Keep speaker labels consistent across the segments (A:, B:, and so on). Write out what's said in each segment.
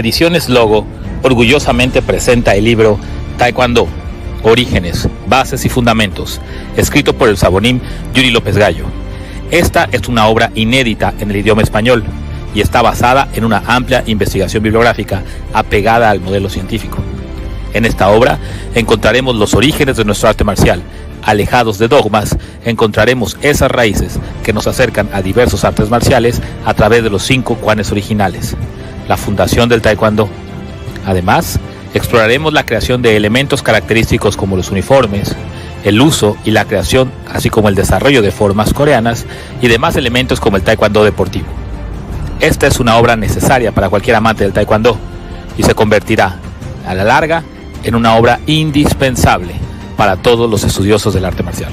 A: Ediciones Logo orgullosamente presenta el libro Taekwondo, Orígenes, Bases y Fundamentos, escrito por el sabonín Yuri López Gallo. Esta es una obra inédita en el idioma español y está basada en una amplia investigación bibliográfica apegada al modelo científico. En esta obra encontraremos los orígenes de nuestro arte marcial. Alejados de dogmas, encontraremos esas raíces que nos acercan a diversos artes marciales a través de los 5 kwanes originales, la fundación del Taekwondo. Además, exploraremos la creación de elementos característicos como los uniformes, el uso y la creación, así como el desarrollo de formas coreanas y demás elementos como el Taekwondo deportivo. Esta es una obra necesaria para cualquier amante del Taekwondo y se convertirá, a la larga, en una obra indispensable para todos los estudiosos del arte marcial.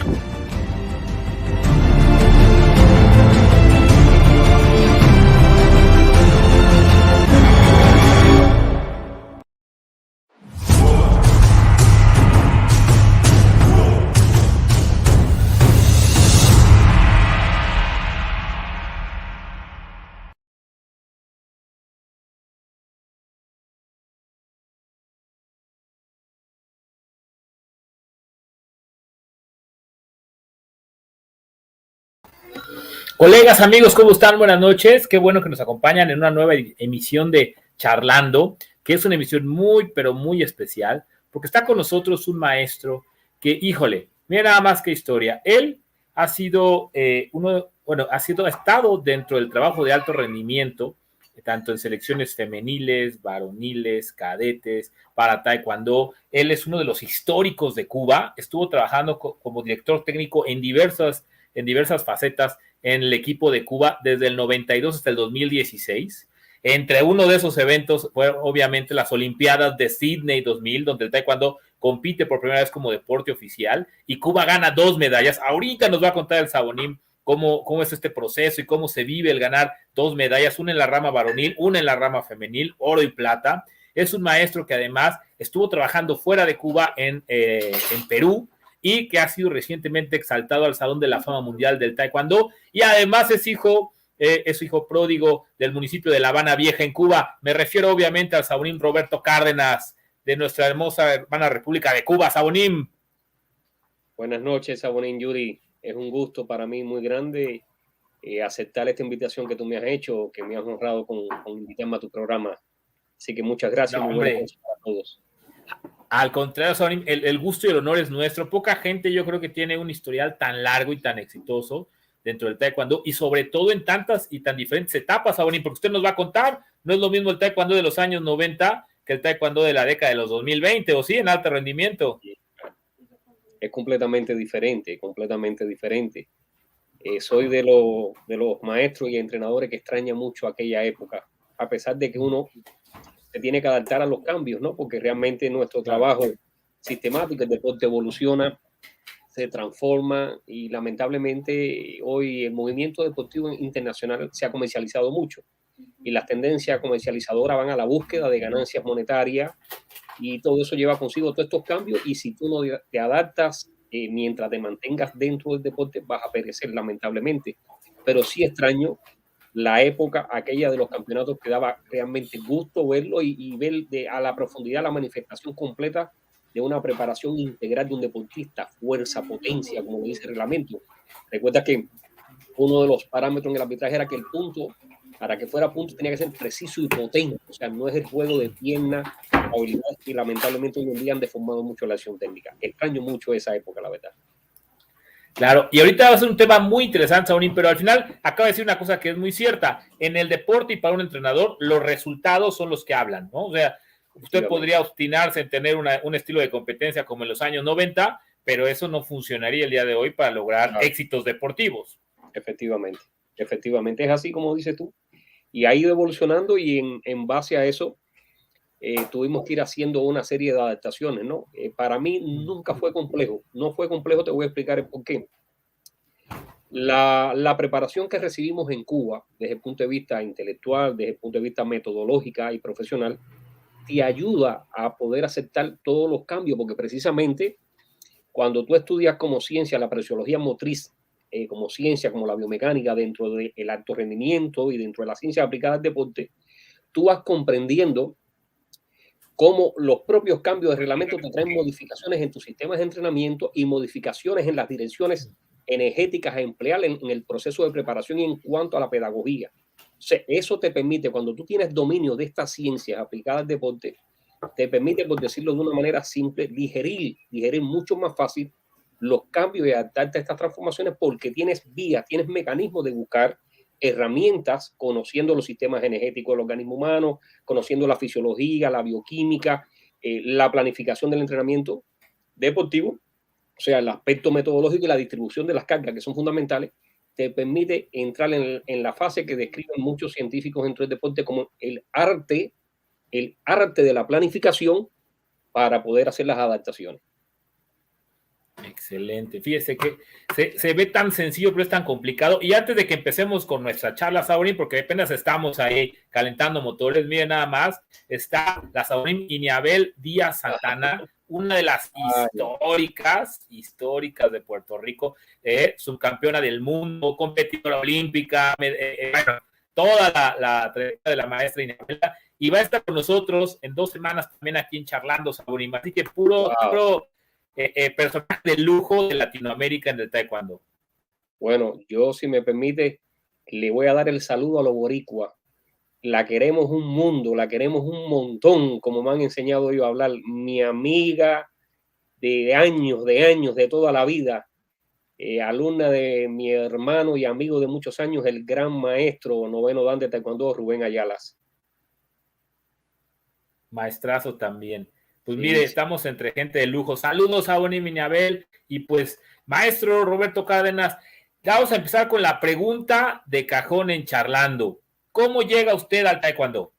A: Colegas, amigos, ¿cómo están? Buenas noches. Qué bueno que nos acompañan en una nueva emisión de Charlando, que es una emisión muy, pero muy especial, porque está con nosotros un maestro que, híjole, mira nada más que historia. Él ha sido ha estado dentro del trabajo de alto rendimiento, tanto en selecciones femeniles, varoniles, cadetes, para Taekwondo. Él es uno de los históricos de Cuba. Estuvo trabajando como director técnico en diversas facetas en el equipo de Cuba desde el 92 hasta el 2016. Entre uno de esos eventos fue obviamente las Olimpiadas de Sydney 2000, donde el taekwondo compite por primera vez como deporte oficial y Cuba gana 2 medallas. Ahorita nos va a contar el sabonín cómo es este proceso y cómo se vive el ganar 2 medallas, una en la rama varonil, una en la rama femenil, oro y plata. Es un maestro que además estuvo trabajando fuera de Cuba en Perú, y que ha sido recientemente exaltado al Salón de la Fama Mundial del Taekwondo, y además es hijo pródigo del municipio de La Habana Vieja en Cuba. Me refiero obviamente al sabonín Roberto Cárdenas, de nuestra hermosa hermana República de Cuba. Sabonín.
B: Buenas noches, sabonín Yuri. Es un gusto para mí muy grande aceptar esta invitación que tú me has hecho, que me has honrado con invitarme a tu programa. Así que muchas gracias.
A: No,
B: muy buenas noches para todos.
A: Al contrario, Sabonín, el gusto y el honor es nuestro. Poca gente yo creo que tiene un historial tan largo y tan exitoso dentro del taekwondo, y sobre todo en tantas y tan diferentes etapas, Sabonín, porque usted nos va a contar, no es lo mismo el taekwondo de los años 90 que el taekwondo de la década de los 2020, ¿o sí, en alto rendimiento?
B: Es completamente diferente, completamente diferente. Soy de los maestros y entrenadores que extraña mucho aquella época, a pesar de que uno se tiene que adaptar a los cambios, ¿no? Porque realmente nuestro trabajo sistemático, el deporte evoluciona, se transforma y lamentablemente hoy el movimiento deportivo internacional se ha comercializado mucho y las tendencias comercializadoras van a la búsqueda de ganancias monetarias y todo eso lleva consigo todos estos cambios, y si tú no te adaptas mientras te mantengas dentro del deporte vas a perecer lamentablemente. Pero sí extraño la época aquella de los campeonatos, que daba realmente gusto verlo y ver a la profundidad la manifestación completa de una preparación integral de un deportista, fuerza, potencia, como dice el reglamento. Recuerda que uno de los parámetros en el arbitraje era que el punto, para que fuera punto, tenía que ser preciso y potente. O sea, no es el juego de pierna, habilidades que lamentablemente hoy en día han deformado mucho la acción técnica. Extraño mucho esa época, la verdad.
A: Claro, y ahorita va a ser un tema muy interesante, Sabonín, pero al final acaba de decir una cosa que es muy cierta. En el deporte y para un entrenador, los resultados son los que hablan, ¿no? O sea, usted podría obstinarse en tener un estilo de competencia como en los años 90, pero eso no funcionaría el día de hoy para lograr éxitos deportivos.
B: Efectivamente, efectivamente, es así como dices tú. Y ha ido evolucionando, y en base a eso tuvimos que ir haciendo una serie de adaptaciones, ¿no? Para mí nunca fue complejo. No fue complejo, te voy a explicar el por qué. La preparación que recibimos en Cuba, desde el punto de vista intelectual, desde el punto de vista metodológica y profesional, te ayuda a poder aceptar todos los cambios, porque precisamente cuando tú estudias como ciencia la presiología motriz, como ciencia, como la biomecánica dentro del alto rendimiento y dentro de la ciencia aplicada al deporte, tú vas comprendiendo cómo los propios cambios de reglamento te traen modificaciones en tus sistemas de entrenamiento y modificaciones en las direcciones energéticas a emplear en el proceso de preparación y en cuanto a la pedagogía. O sea, eso te permite, cuando tú tienes dominio de estas ciencias aplicadas al deporte, te permite, por decirlo de una manera simple, digerir mucho más fácil los cambios y adaptarte a estas transformaciones porque tienes vías, tienes mecanismos de buscar herramientas, conociendo los sistemas energéticos del organismo humano, conociendo la fisiología, la bioquímica, la planificación del entrenamiento deportivo, o sea, el aspecto metodológico y la distribución de las cargas, que son fundamentales, te permite entrar en la fase que describen muchos científicos dentro del deporte como el arte de la planificación para poder hacer las adaptaciones.
A: Excelente. Fíjese que se ve tan sencillo, pero es tan complicado. Y antes de que empecemos con nuestra charla, Saurín, porque apenas estamos ahí calentando motores, miren nada más, está la Saurín Iniabel Díaz Santana, una de las históricas de Puerto Rico, subcampeona del mundo, competidora olímpica, bueno, toda la trayectoria de la maestra Iniabel, y va a estar con nosotros en 2 semanas también aquí en Charlando, Saurín. Así que puro personaje de lujo de Latinoamérica en el taekwondo.
B: Bueno, yo, si me permite, le voy a dar el saludo a los boricuas. La queremos un mundo, la queremos un montón, como me han enseñado yo a hablar. Mi amiga de años, de toda la vida, alumna de mi hermano y amigo de muchos años, el gran maestro noveno dan de taekwondo, Rubén Ayalas.
A: Maestrazo también. Pues sí, mire, estamos entre gente de lujo. Saludos a Bonnie Miniabel y pues maestro Roberto Cárdenas. Vamos a empezar con la pregunta de cajón en Charlando. ¿Cómo llega usted al taekwondo?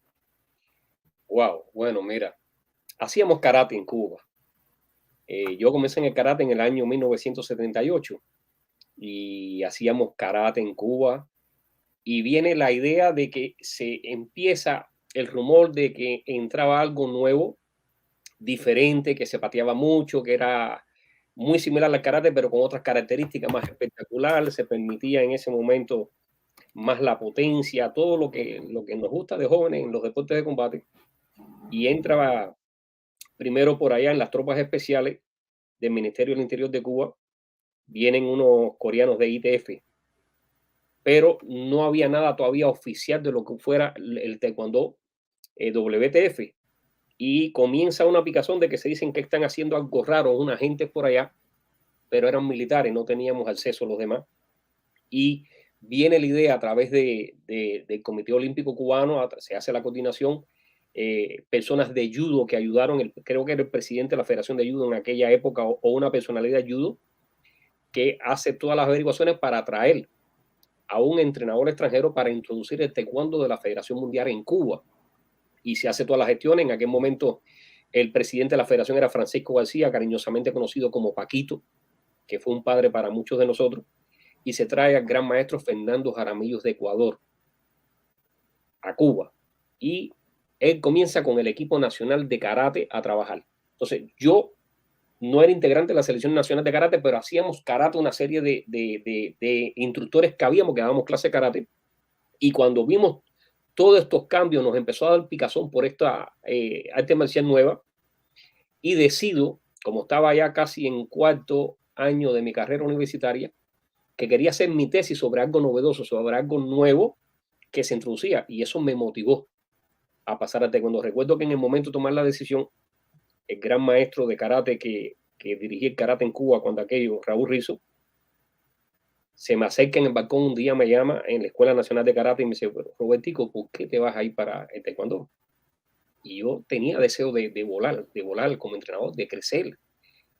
B: Wow, bueno, mira, hacíamos karate en Cuba. Yo comencé en el karate en el año 1978 y hacíamos karate en Cuba y viene la idea de que se empieza el rumor de que entraba algo nuevo, diferente, que se pateaba mucho, que era muy similar al karate, pero con otras características más espectaculares. Se permitía en ese momento más la potencia, todo lo que nos gusta de jóvenes en los deportes de combate. Y entraba primero por allá en las tropas especiales del Ministerio del Interior de Cuba. Vienen unos coreanos de ITF, pero no había nada todavía oficial de lo que fuera el taekwondo WTF. Y comienza una picazón de que se dicen que están haciendo algo raro unos agentes por allá, pero eran militares, no teníamos acceso a los demás. Y viene la idea a través del Comité Olímpico Cubano, se hace la coordinación, personas de judo que ayudaron, creo que era el presidente de la Federación de Judo en aquella época o una personalidad de judo, que hace todas las averiguaciones para atraer a un entrenador extranjero para introducir el taekwondo de la Federación Mundial en Cuba. Y se hace todas las gestiones. En aquel momento el presidente de la federación era Francisco García, cariñosamente conocido como Paquito, que fue un padre para muchos de nosotros, y se trae al gran maestro Fernando Jaramillo de Ecuador a Cuba. Y él comienza con el equipo nacional de karate a trabajar. Entonces, yo no era integrante de la selección nacional de karate, pero hacíamos karate, una serie de instructores que habíamos, que dábamos clase de karate. Y cuando vimos todos estos cambios, nos empezó a dar picazón por esta arte marcial nueva, y decido, como estaba ya casi en 4º año de mi carrera universitaria, que quería hacer mi tesis sobre algo novedoso, sobre algo nuevo que se introducía, y eso me motivó a pasar a taekwondo. Recuerdo que en el momento de tomar la decisión, el gran maestro de karate que dirigía el karate en Cuba cuando aquello, Raúl Rizzo, se me acerca en el balcón un día, me llama en la Escuela Nacional de Karate y me dice: Robertico, ¿por qué te vas a ir para el taekwondo? Y yo tenía deseo de volar como entrenador, de crecer.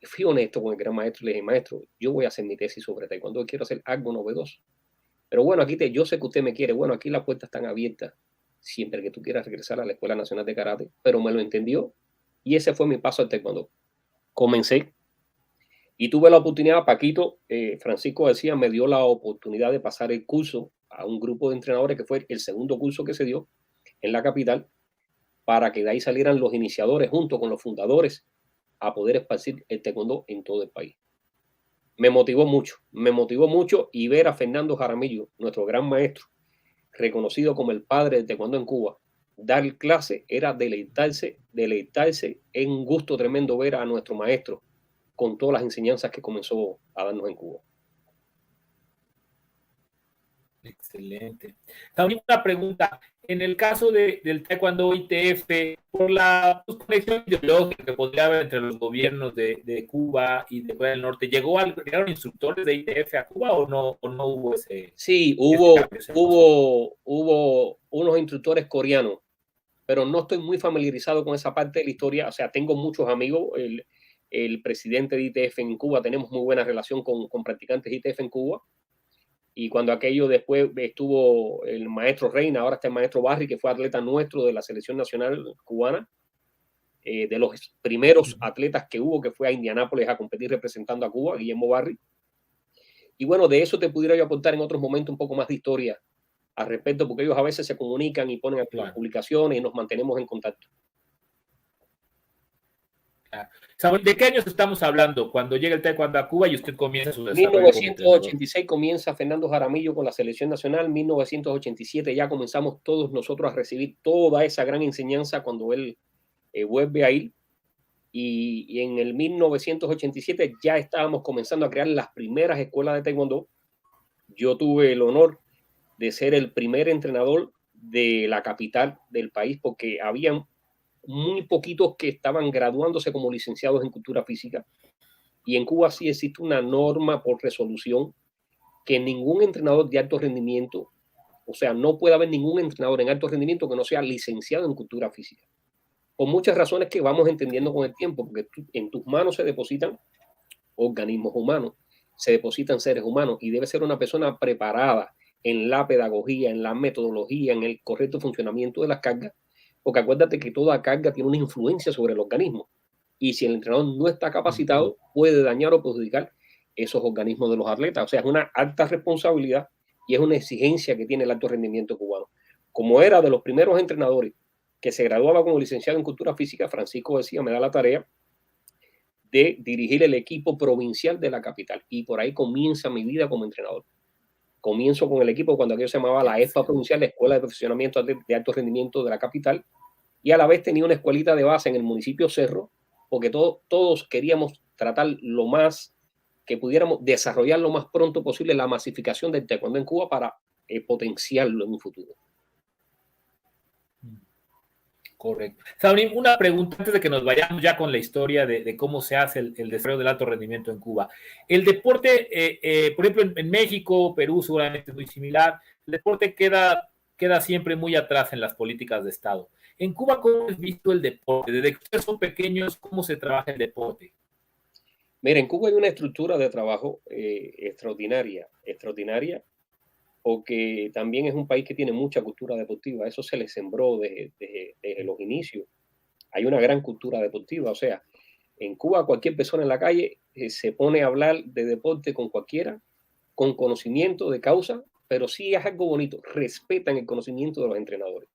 B: Y fui honesto con el gran maestro y le dije: maestro, yo voy a hacer mi tesis sobre taekwondo, quiero hacer algo novedoso. Pero bueno, aquí yo sé que usted me quiere, bueno, aquí las puertas están abiertas siempre que tú quieras regresar a la Escuela Nacional de Karate. Pero me lo entendió y ese fue mi paso al taekwondo. Comencé y tuve la oportunidad. Paquito, Francisco García, me dio la oportunidad de pasar el curso a un grupo de entrenadores, que fue el segundo curso que se dio en la capital, para que de ahí salieran los iniciadores junto con los fundadores a poder esparcir el taekwondo en todo el país. Me motivó mucho, y ver a Fernando Jaramillo, nuestro gran maestro, reconocido como el padre del taekwondo en Cuba, dar clase era deleitarse en un gusto tremendo ver a nuestro maestro con todas las enseñanzas que comenzó a darnos en Cuba.
A: Excelente. También una pregunta. En el caso del Taekwondo ITF, por la conexión ideológica que podría haber entre los gobiernos de Cuba y de Corea del Norte, ¿llegaron instructores de ITF a Cuba o no hubo ese?
B: Sí,
A: ese
B: hubo unos instructores coreanos, pero no estoy muy familiarizado con esa parte de la historia. O sea, tengo muchos amigos. El presidente de ITF en Cuba, tenemos muy buena relación con practicantes de ITF en Cuba. Y cuando aquello después estuvo el maestro Reina, ahora está el maestro Barry, que fue atleta nuestro de la selección nacional cubana, de los primeros atletas que hubo, que fue a Indianápolis a competir representando a Cuba, Guillermo Barry. Y bueno, de eso te pudiera yo aportar en otros momentos un poco más de historia al respecto, porque ellos a veces se comunican y ponen publicaciones y nos mantenemos en contacto.
A: ¿De qué años estamos hablando? Cuando llega el Taekwondo a Cuba y usted comienza su desarrollo.
B: 1986 comienza Fernando Jaramillo con la selección nacional. 1987 ya comenzamos todos nosotros a recibir toda esa gran enseñanza cuando él vuelve a ir. Y en el 1987 ya estábamos comenzando a crear las primeras escuelas de Taekwondo. Yo tuve el honor de ser el primer entrenador de la capital del país, porque habían muy poquitos que estaban graduándose como licenciados en cultura física. Y en Cuba sí existe una norma por resolución que ningún entrenador de alto rendimiento, o sea, no puede haber ningún entrenador en alto rendimiento que no sea licenciado en cultura física. Por muchas razones que vamos entendiendo con el tiempo, porque en tus manos se depositan organismos humanos, se depositan seres humanos, y debe ser una persona preparada en la pedagogía, en la metodología, en el correcto funcionamiento de las cargas, porque acuérdate que toda carga tiene una influencia sobre el organismo, y si el entrenador no está capacitado, puede dañar o perjudicar esos organismos de los atletas. O sea, es una alta responsabilidad y es una exigencia que tiene el alto rendimiento cubano. Como era de los primeros entrenadores que se graduaba como licenciado en cultura física, Francisco decía, me da la tarea de dirigir el equipo provincial de la capital, y por ahí comienza mi vida como entrenador. Comienzo con el equipo cuando aquello se llamaba la ESPA provincial, la Escuela de Perfeccionamiento de Alto Rendimiento de la capital, y a la vez tenía una escuelita de base en el municipio Cerro, porque todos queríamos tratar lo más que pudiéramos desarrollar lo más pronto posible la masificación del taekwondo en Cuba para potenciarlo en un futuro.
A: Correcto. Saurín, una pregunta antes de que nos vayamos ya con la historia de cómo se hace el desarrollo del alto rendimiento en Cuba. El deporte, por ejemplo, en México, Perú seguramente es muy similar, el deporte queda siempre muy atrás en las políticas de Estado. En Cuba, ¿cómo has visto el deporte? Desde que ustedes son pequeños, ¿cómo se trabaja el deporte?
B: Mira, en Cuba hay una estructura de trabajo extraordinaria, porque también es un país que tiene mucha cultura deportiva. Eso se le sembró desde los inicios. Hay una gran cultura deportiva. O sea, en Cuba cualquier persona en la calle se pone a hablar de deporte con cualquiera, con conocimiento de causa, pero sí es algo bonito. Respetan el conocimiento de los entrenadores.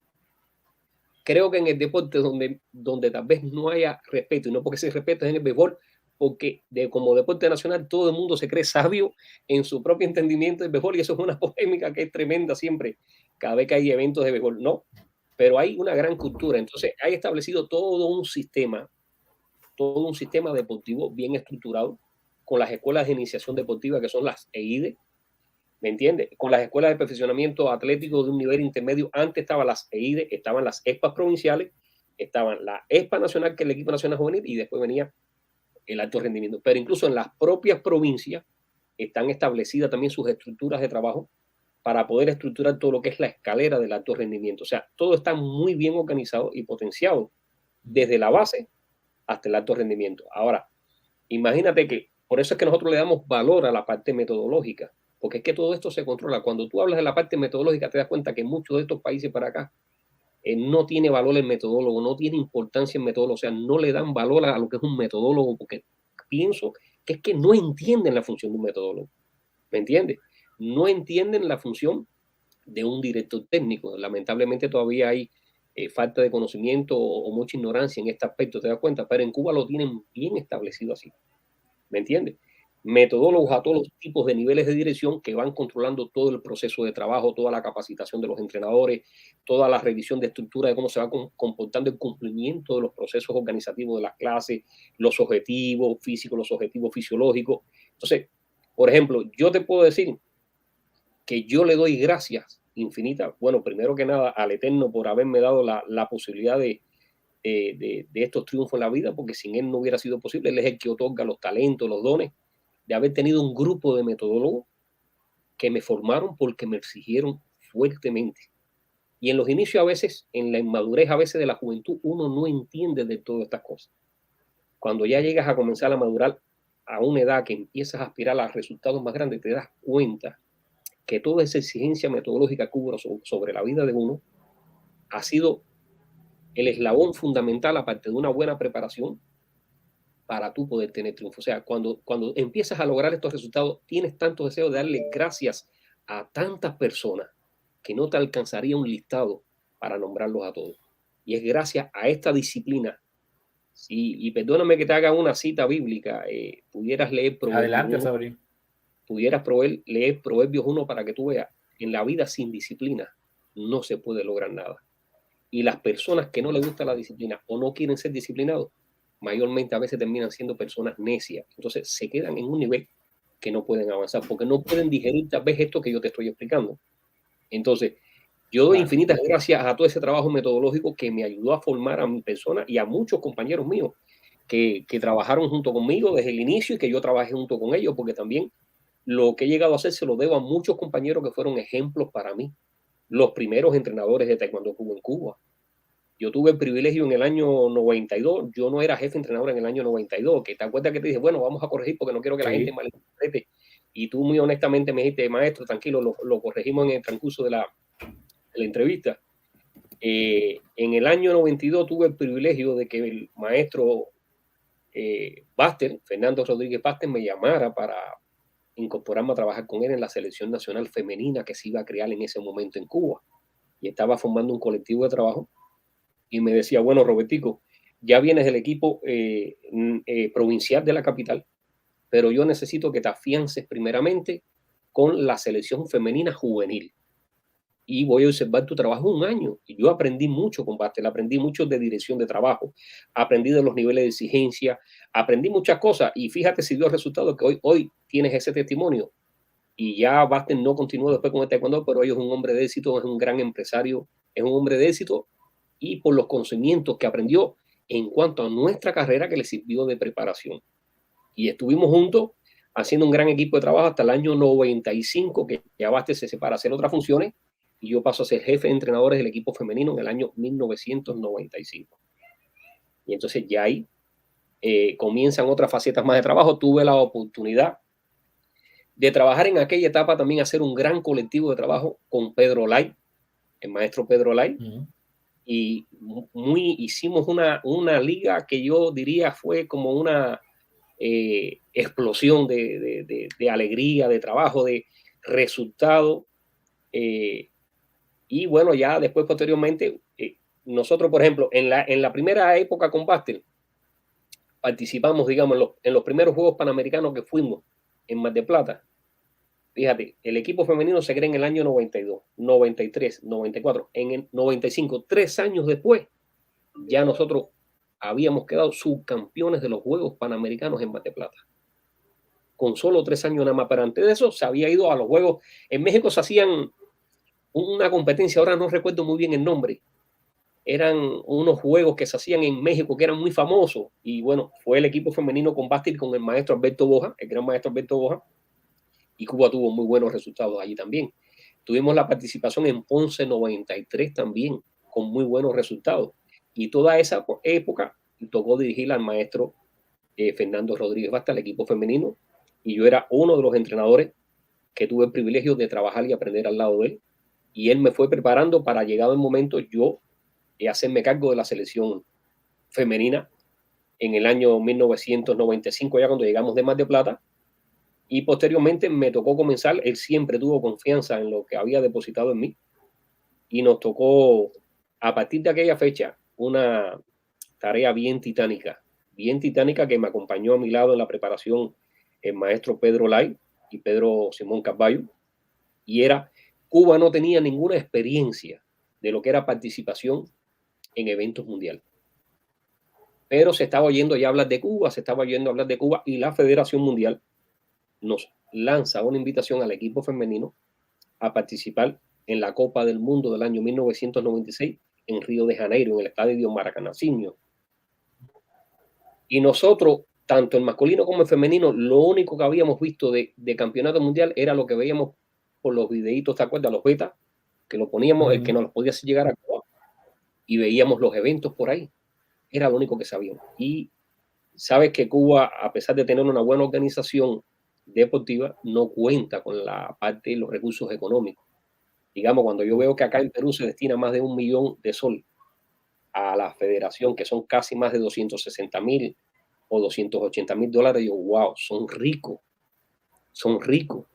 B: Creo que en el deporte donde tal vez no haya respeto, y no porque se respeta en el béisbol, porque como deporte nacional todo el mundo se cree sabio en su propio entendimiento del béisbol, y eso es una polémica que es tremenda siempre, cada vez que hay eventos de béisbol, no, pero hay una gran cultura. Entonces hay establecido todo un sistema deportivo bien estructurado, con las escuelas de iniciación deportiva que son las EIDE, ¿me entiendes? Con las escuelas de perfeccionamiento atlético de un nivel intermedio. Antes estaban las EIDE, estaban las ESPAs provinciales, estaban la ESPA nacional, que es el equipo nacional juvenil, y después venía el alto rendimiento. Pero incluso en las propias provincias están establecidas también sus estructuras de trabajo para poder estructurar todo lo que es la escalera del alto rendimiento. O sea, todo está muy bien organizado y potenciado desde la base hasta el alto rendimiento. Ahora, imagínate que por eso es que nosotros le damos valor a la parte metodológica, porque es que todo esto se controla. Cuando tú hablas de la parte metodológica, te das cuenta que muchos de estos países para acá no tiene valor el metodólogo, no tiene importancia el metodólogo, o sea, no le dan valor a lo que es un metodólogo, porque pienso que es que no entienden la función de un metodólogo, ¿me entiendes? No entienden la función de un director técnico. Lamentablemente todavía hay falta de conocimiento o mucha ignorancia en este aspecto, te das cuenta, pero en Cuba lo tienen bien establecido así, ¿me entiendes? metodólogos a todos los tipos de niveles de dirección que van controlando todo el proceso de trabajo, toda la capacitación de los entrenadores, toda la revisión de estructura de cómo se va comportando el cumplimiento de los procesos organizativos de las clases, los objetivos físicos, los objetivos fisiológicos. Entonces, por ejemplo, yo te puedo decir que yo le doy gracias infinitas, bueno, primero que nada al Eterno por haberme dado la posibilidad de estos triunfos en la vida, porque sin él no hubiera sido posible. Él es el que otorga los talentos, los dones, de haber tenido un grupo de metodólogos que me formaron porque me exigieron fuertemente. Y en los inicios a veces, en la inmadurez a veces de la juventud, uno no entiende de todas estas cosas. Cuando ya llegas a comenzar a madurar a una edad que empiezas a aspirar a resultados más grandes, te das cuenta que toda esa exigencia metodológica que hubo sobre la vida de uno ha sido el eslabón fundamental, aparte de una buena preparación, para tú poder tener triunfo. O sea, cuando empiezas a lograr estos resultados, tienes tanto deseo de darle gracias a tantas personas que no te alcanzaría un listado para nombrarlos a todos. Y es gracias a esta disciplina. Sí, y perdóname que te haga una cita bíblica, pudieras leer Proverbios
A: Adelante,
B: 1,
A: Sabri.
B: pudieras leer Proverbios 1 para que tú veas, en la vida sin disciplina no se puede lograr nada. Y las personas que no les gusta la disciplina o no quieren ser disciplinados, mayormente a veces terminan siendo personas necias. Entonces se quedan en un nivel que no pueden avanzar porque no pueden digerir tal vez esto que yo te estoy explicando. Entonces, yo doy infinitas gracias a todo ese trabajo metodológico que me ayudó a formar a mi persona y a muchos compañeros míos que trabajaron junto conmigo desde el inicio y que yo trabajé junto con ellos, porque también lo que he llegado a hacer se lo debo a muchos compañeros que fueron ejemplos para mí. Los primeros entrenadores de taekwondo en Cuba. Yo tuve el privilegio en el año 92, yo no era jefe entrenador en el año 92, que te acuerdas que te dije, bueno, vamos a corregir porque no quiero que la gente malinterprete. Y tú muy honestamente me dijiste, maestro, tranquilo, lo corregimos en el transcurso de la entrevista. En el año 92 tuve el privilegio de que el maestro Baster, Fernando Rodríguez Baster, me llamara para incorporarme a trabajar con él en la selección nacional femenina que se iba a crear en ese momento en Cuba. Y estaba formando un colectivo de trabajo y me decía, bueno, Robertico, ya vienes del equipo provincial de la capital, pero yo necesito que te afiances primeramente con la selección femenina juvenil. Y voy a observar tu trabajo un año. Y yo aprendí mucho con Bastel, aprendí mucho de dirección de trabajo, aprendí de los niveles de exigencia, aprendí muchas cosas. Y fíjate si dio resultado que hoy tienes ese testimonio. Y ya Bastel no continuó después con el taekwondo, pero hoy es un hombre de éxito, es un gran empresario, es un hombre de éxito y por los conocimientos que aprendió en cuanto a nuestra carrera que le sirvió de preparación. Y estuvimos juntos haciendo un gran equipo de trabajo hasta el año 95, que ya Bastel se separa a hacer otras funciones y yo paso a ser jefe de entrenadores del equipo femenino en el año 1995. Y entonces ya ahí comienzan otras facetas más de trabajo. Tuve la oportunidad de trabajar en aquella etapa también, hacer un gran colectivo de trabajo con Pedro Lai, el maestro Pedro Lai. Y hicimos una liga que yo diría fue como una explosión de alegría, de trabajo, de resultado. Y bueno, ya después posteriormente, nosotros, por ejemplo, en la primera época con Bastel, participamos, digamos, en los primeros Juegos Panamericanos que fuimos en Mar del Plata. Fíjate, el equipo femenino se crea en el año 92, 93, 94, en el 95, 3 años después, ya nosotros habíamos quedado subcampeones de los Juegos Panamericanos en Mar del Plata. Con solo 3 años nada más, pero antes de eso se había ido a los Juegos. En México se hacían una competencia, ahora no recuerdo muy bien el nombre, eran unos juegos que se hacían en México que eran muy famosos y bueno, fue el equipo femenino con Bastel con el maestro Alberto Boja, el gran maestro Alberto Boja, y Cuba tuvo muy buenos resultados allí también. Tuvimos la participación en Ponce 93 también, con muy buenos resultados. Y toda esa época tocó dirigir al maestro Fernando Rodríguez Basta, el equipo femenino, y yo era uno de los entrenadores que tuve el privilegio de trabajar y aprender al lado de él. Y él me fue preparando para, llegado el momento, yo hacerme cargo de la selección femenina en el año 1995, ya cuando llegamos de Mar del Plata. Y posteriormente me tocó comenzar, él siempre tuvo confianza en lo que había depositado en mí y nos tocó a partir de aquella fecha una tarea bien titánica que me acompañó a mi lado en la preparación el maestro Pedro Lai y Pedro Simón Carballo, y era, Cuba no tenía ninguna experiencia de lo que era participación en eventos mundiales. Pero se estaba oyendo ya hablar de Cuba, se estaba oyendo hablar de Cuba, y la Federación Mundial nos lanza una invitación al equipo femenino a participar en la Copa del Mundo del año 1996 en Río de Janeiro, en el estadio Maracaná-Sinho. Y nosotros, tanto en masculino como en femenino, lo único que habíamos visto de campeonato mundial era lo que veíamos por los videitos, ¿te acuerdas? Los betas, que lo poníamos, el que nos los podía hacer llegar a Cuba, y veíamos los eventos por ahí. Era lo único que sabíamos. Y sabes que Cuba, a pesar de tener una buena organización deportiva, no cuenta con la parte de los recursos económicos. Digamos, cuando yo veo que acá en Perú se destina más de 1 millón de sol a la federación, que son casi más de 260.000 o 280.000 dólares, yo, wow, son ricos, son ricos.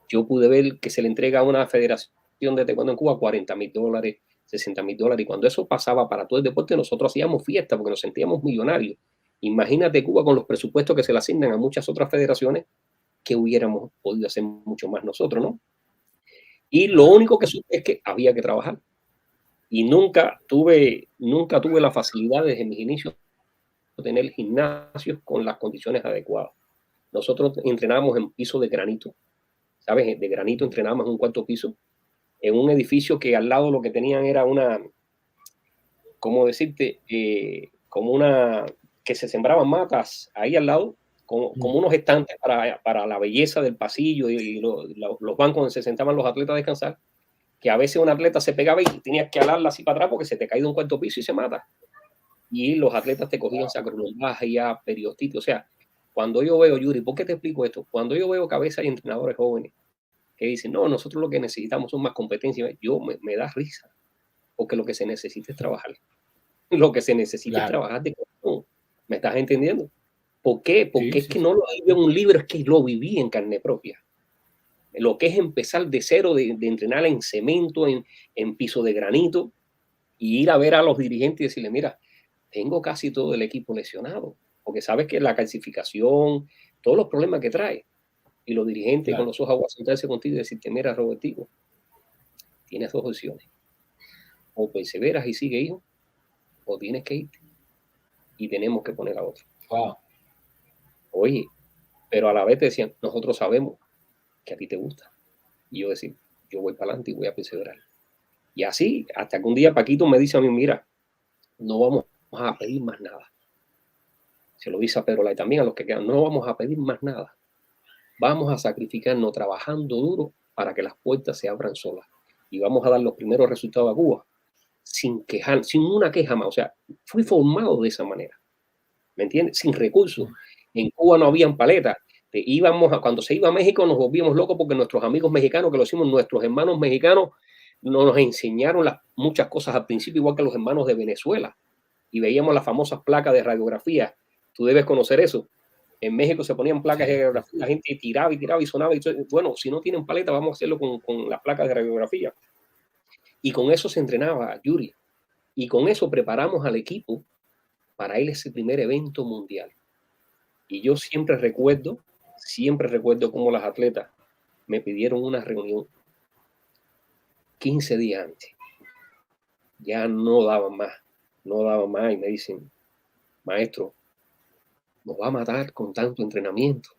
B: Yo pude ver que se le entrega a una federación de taekwondo en Cuba 40.000 dólares, 60.000 dólares, y cuando eso pasaba para todo el deporte, nosotros hacíamos fiesta porque nos sentíamos millonarios. Imagínate Cuba con los presupuestos que se le asignan a muchas otras federaciones, que hubiéramos podido hacer mucho más nosotros, ¿no? Y lo único que supe es que había que trabajar. Y nunca tuve la facilidad desde mis inicios de tener gimnasios con las condiciones adecuadas. Nosotros entrenábamos en piso de granito, ¿sabes? De granito entrenábamos en un cuarto piso, en un edificio que al lado lo que tenían era una, ¿cómo decirte? Como una, que se sembraban matas ahí al lado, como unos estantes para la belleza del pasillo y los bancos donde se sentaban los atletas a descansar, que a veces un atleta se pegaba y tenías que alarla así para atrás porque se te cae de un cuarto piso y se mata. Y los atletas te cogían sacrolombalgia, periostitis. O sea, cuando yo veo, Yuri, ¿por qué te explico esto? Cuando yo veo cabezas y entrenadores jóvenes que dicen, no, nosotros lo que necesitamos son más competencias, yo me da risa, porque lo que se necesita es trabajar. Lo que se necesita es trabajar de corazón. ¿Me estás entendiendo? ¿Por qué? Porque es que no lo viví en un libro, es que lo viví en carne propia. Lo que es empezar de cero, de entrenar en cemento, en piso de granito, y ir a ver a los dirigentes y decirle, mira, tengo casi todo el equipo lesionado, porque sabes que la calcificación, todos los problemas que trae, y los dirigentes con los ojos aguas sentarse contigo y decirte, mira, Robertico, tienes dos opciones, o perseveras y sigue, hijo, o tienes que irte, y tenemos que poner a otro. Oye, pero a la vez te decían, nosotros sabemos que a ti te gusta, y yo decía, yo voy para adelante y voy a perseverar. Y así, hasta que un día Paquito me dice a mí, mira, no vamos a pedir más nada. Se lo dice a Pedro Lai también, a los que quedan, no vamos a pedir más nada. Vamos a sacrificarnos trabajando duro para que las puertas se abran solas. Y vamos a dar los primeros resultados a Cuba sin quejar, sin una queja más. O sea, fui formado de esa manera. ¿Me entiendes? Sin recursos. En Cuba no habían paletas. Cuando se iba a México nos volvíamos locos porque nuestros amigos mexicanos, que lo hicimos, nuestros hermanos mexicanos, nos enseñaron muchas cosas al principio, igual que los hermanos de Venezuela. Y veíamos las famosas placas de radiografía. Tú debes conocer eso. En México se ponían placas de radiografía, la gente tiraba y sonaba. Y bueno, si no tienen paleta, vamos a hacerlo con las placas de radiografía. Y con eso se entrenaba, Yuri. Y con eso preparamos al equipo para ir a ese primer evento mundial. Y yo siempre recuerdo cómo las atletas me pidieron una reunión 15 días antes. Ya no daban más. Y me dicen, maestro, nos va a matar con tanto entrenamiento.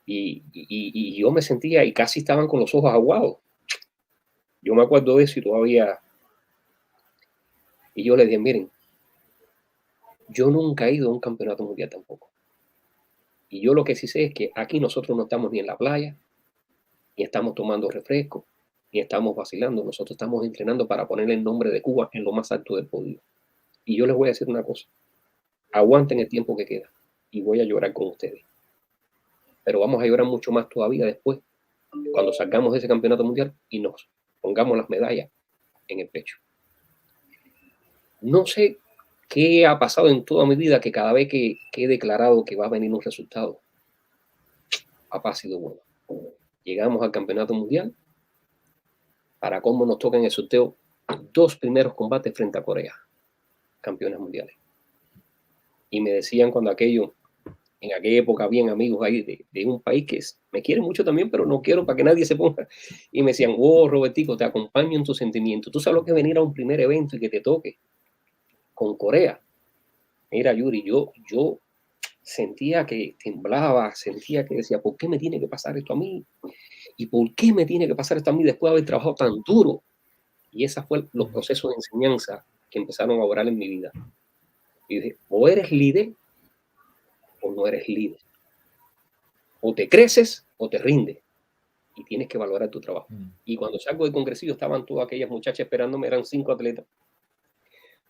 B: Y yo me sentía, y casi estaban con los ojos aguados. Yo me acuerdo de eso y todavía. Y yo les dije, miren, yo nunca he ido a un campeonato mundial tampoco. Y yo lo que sí sé es que aquí nosotros no estamos ni en la playa, ni estamos tomando refresco, ni estamos vacilando. Nosotros estamos entrenando para poner el nombre de Cuba en lo más alto del podio. Y yo les voy a decir una cosa. Aguanten el tiempo que queda y voy a llorar con ustedes. Pero vamos a llorar mucho más todavía después, cuando salgamos de ese campeonato mundial y nos pongamos las medallas en el pecho. No sé qué ha pasado en toda mi vida, que cada vez que he declarado que va a venir un resultado, papá ha sido bueno. Llegamos al campeonato mundial, para cómo nos toca en el sorteo 2 primeros combates frente a Corea, campeones mundiales. Y me decían cuando aquello, en aquella época habían amigos ahí de un país que me quiere mucho también, pero no quiero para que nadie se ponga. Y me decían, wow, Robertico, te acompaño en tu sentimiento. Tú sabes lo que es venir a un primer evento y que te toque con Corea. Mira, Yuri, yo sentía que temblaba, sentía que decía, ¿por qué me tiene que pasar esto a mí? ¿Y por qué me tiene que pasar esto a mí después de haber trabajado tan duro? Y esos fueron los procesos de enseñanza que empezaron a orar en mi vida. Y dije, o eres líder o no eres líder. O te creces o te rindes. Y tienes que valorar tu trabajo. Y cuando salgo del congresillo estaban todas aquellas muchachas esperándome, eran 5 atletas.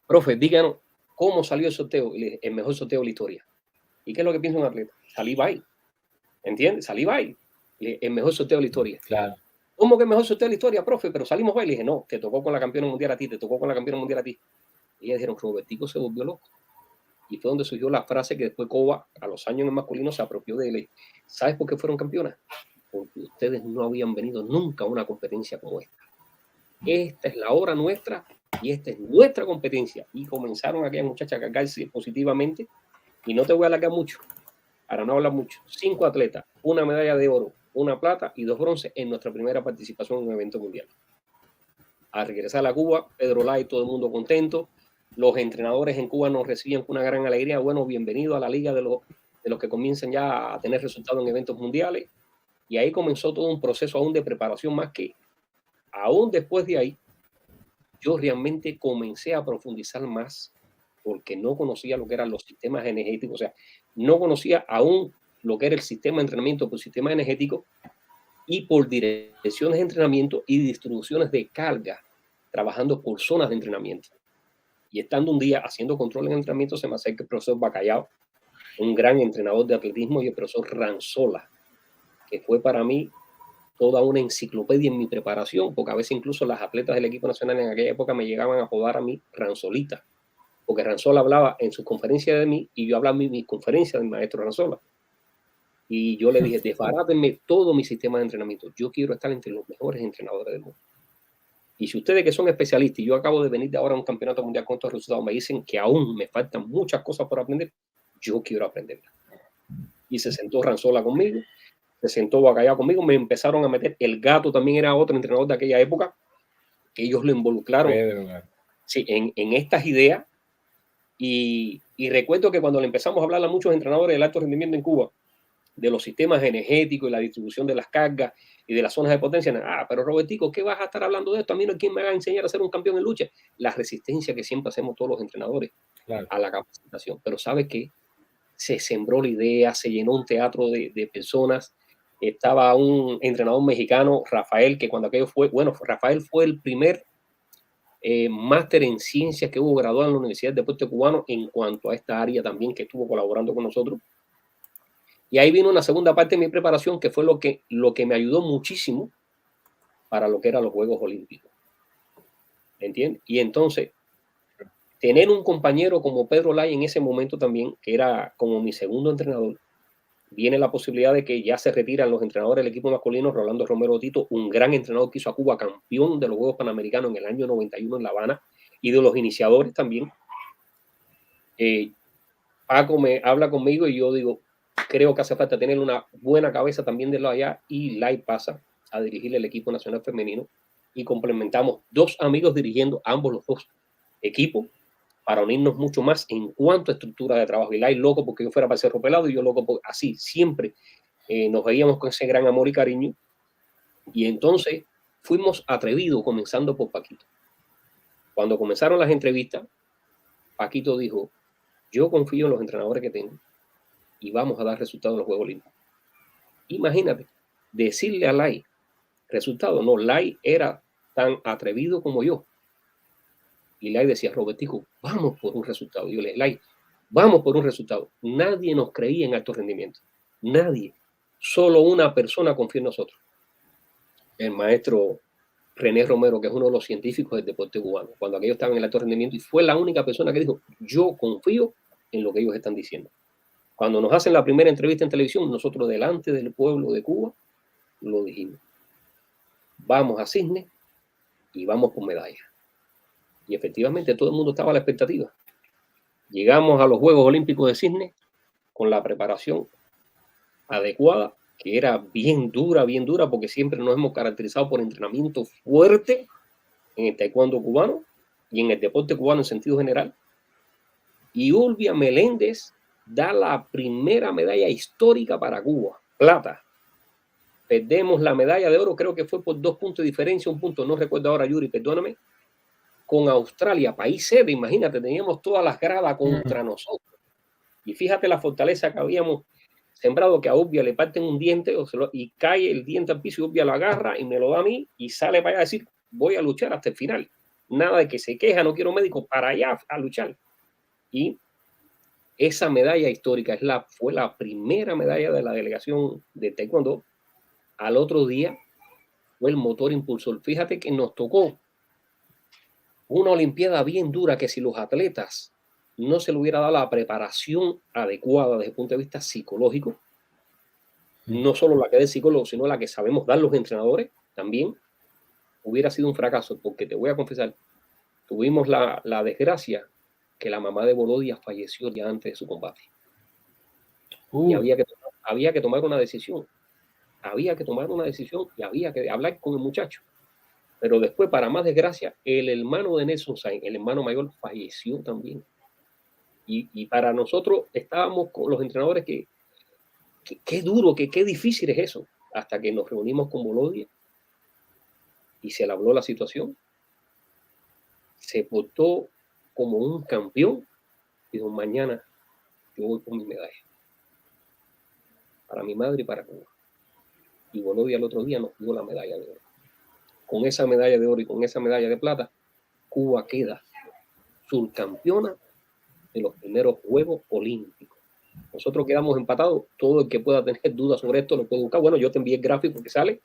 B: Profe, díganos cómo salió el sorteo. Y le dije, el mejor sorteo de la historia. ¿Y qué es lo que piensa un atleta? Salí bye. ¿Entiendes? Salí bye. El mejor sorteo de la historia.
A: Claro.
B: ¿Cómo que el mejor sorteo de la historia, profe? Pero salimos bye. Le dije, no, te tocó con la campeona mundial a ti, te tocó con la campeona mundial a ti. Y ellas dijeron, Robertico se volvió loco. Y fue donde surgió la frase que después Coba, a los años en el masculino, se apropió de él. ¿Sabes por qué fueron campeonas? Porque ustedes no habían venido nunca a una competencia como esta. Esta es la hora nuestra y esta es nuestra competencia. Y comenzaron aquellas muchachas a cargarse positivamente. Y no te voy a alargar mucho, para no hablar mucho. 5 atletas, una medalla de oro, una plata y 2 bronces en nuestra primera participación en un evento mundial. Al regresar a Cuba, Pedro Lai, todo el mundo contento. Los entrenadores en Cuba nos recibían con una gran alegría. Bueno, bienvenido a la liga de los que comienzan ya a tener resultados en eventos mundiales. Y ahí comenzó todo un proceso aún de preparación más que aún después de ahí, yo realmente comencé a profundizar más porque no conocía lo que eran los sistemas energéticos. O sea, no conocía aún lo que era el sistema de entrenamiento por sistema energético y por direcciones de entrenamiento y distribuciones de carga, trabajando por zonas de entrenamiento. Y estando un día haciendo control en entrenamiento, se me acerca el profesor Bacallao, un gran entrenador de atletismo, y el profesor Ranzola, que fue para mí toda una enciclopedia en mi preparación, porque a veces incluso las atletas del equipo nacional en aquella época me llegaban a apodar a mí Ranzolita, porque Ranzola hablaba en sus conferencias de mí y yo hablaba en mis conferencias del maestro Ranzola. Y yo le dije, desbarátenme todo mi sistema de entrenamiento. Yo quiero estar entre los mejores entrenadores del mundo. Y si ustedes que son especialistas, y yo acabo de venir de ahora a un campeonato mundial con estos resultados, me dicen que aún me faltan muchas cosas por aprender, yo quiero aprenderlas. Y se sentó Ranzola conmigo, se sentó Bacallao conmigo, me empezaron a meter. El Gato también era otro entrenador de aquella época, que ellos lo involucraron sí, en estas ideas. Y recuerdo que cuando le empezamos a hablar a muchos entrenadores del alto rendimiento en Cuba, de los sistemas energéticos y la distribución de las cargas y de las zonas de potencia, pero Robertico, ¿qué vas a estar hablando de esto? A mí no hay quien me va a enseñar a ser un campeón en lucha. La resistencia que siempre hacemos todos los entrenadores a la capacitación. Pero ¿sabe qué? Se sembró la idea, se llenó un teatro de personas. Estaba un entrenador mexicano, Rafael, que cuando aquello fue, bueno, Rafael fue el primer máster en ciencias que hubo graduado en la Universidad de Deporte Cubano en cuanto a esta área también, que estuvo colaborando con nosotros. Y ahí vino una segunda parte de mi preparación, que fue lo que me ayudó muchísimo para lo que eran los Juegos Olímpicos. ¿Entiendes? Y entonces, tener un compañero como Pedro Lai en ese momento también, que era como mi segundo entrenador, viene la posibilidad de que ya se retiran los entrenadores del equipo masculino, Rolando Romero Tito, un gran entrenador que hizo a Cuba campeón de los Juegos Panamericanos en el año 91 en La Habana, y de los iniciadores también. Paco me habla conmigo y yo digo, creo que hace falta tener una buena cabeza también de lo allá, y Lai pasa a dirigir el equipo nacional femenino y complementamos 2 amigos dirigiendo ambos los 2 equipos para unirnos mucho más en cuanto a estructura de trabajo. Y Lai loco porque yo fuera para Cerro Pelado y yo loco porque así siempre nos veíamos con ese gran amor y cariño. Y entonces fuimos atrevidos comenzando por Paquito. Cuando comenzaron las entrevistas, Paquito dijo, yo confío en los entrenadores que tengo y vamos a dar resultados en los Juegos Olímpicos. Imagínate, decirle a Lai resultado, no, Lai era tan atrevido como yo. Y Lai decía, Robertico, vamos por un resultado. Y yo le dije, Lai, vamos por un resultado. Nadie nos creía en alto rendimiento. Nadie. Solo una persona confía en nosotros. El maestro René Romero, que es uno de los científicos del deporte cubano, cuando aquellos estaban en el alto rendimiento, y fue la única persona que dijo, yo confío en lo que ellos están diciendo. Cuando nos hacen la primera entrevista en televisión, nosotros delante del pueblo de Cuba, lo dijimos. Vamos a Cisne y vamos por medalla. Y efectivamente todo el mundo estaba a la expectativa. Llegamos a los Juegos Olímpicos de Cisne con la preparación adecuada, que era bien dura, porque siempre nos hemos caracterizado por entrenamiento fuerte en el taekwondo cubano y en el deporte cubano en sentido general. Y Ulvia Meléndez da la primera medalla histórica para Cuba, plata. Perdemos la medalla de oro, creo que fue por 2 puntos de diferencia, 1 punto, no recuerdo ahora, Yuri, perdóname, con Australia, país sede, imagínate, teníamos todas las gradas contra nosotros. Y fíjate la fortaleza que habíamos sembrado, que a Ulvia le parten un diente y cae el diente al piso y Ulvia lo agarra y me lo da a mí y sale para allá a decir, voy a luchar hasta el final. Nada de que se queja, no quiero médico, para allá a luchar. Y esa medalla histórica fue la primera medalla de la delegación de taekwondo. Al otro día fue el motor impulsor. Fíjate que nos tocó una olimpiada bien dura, que si los atletas no se le hubiera dado la preparación adecuada desde el punto de vista psicológico, no solo la que es psicólogo, sino la que sabemos dar los entrenadores, también hubiera sido un fracaso, porque te voy a confesar, tuvimos la desgracia que la mamá de Volodya falleció ya antes de su combate. Y había que tomar una decisión. Había que tomar una decisión y había que hablar con el muchacho. Pero después, para más desgracia, el hermano de Nelson Sainz, el hermano mayor, falleció también. Y para nosotros estábamos con los entrenadores que qué duro, qué difícil es eso. Hasta que nos reunimos con Volodya y se le habló la situación. Se portó como un campeón y dijo, mañana yo voy con mi medalla. Para mi madre y para Cuba. Y Volodya el otro día nos dio la medalla de oro. Con esa medalla de oro y con esa medalla de plata, Cuba queda subcampeona de los primeros Juegos Olímpicos. Nosotros quedamos empatados. Todo el que pueda tener dudas sobre esto lo puede buscar. Bueno, yo te envié el gráfico que sale.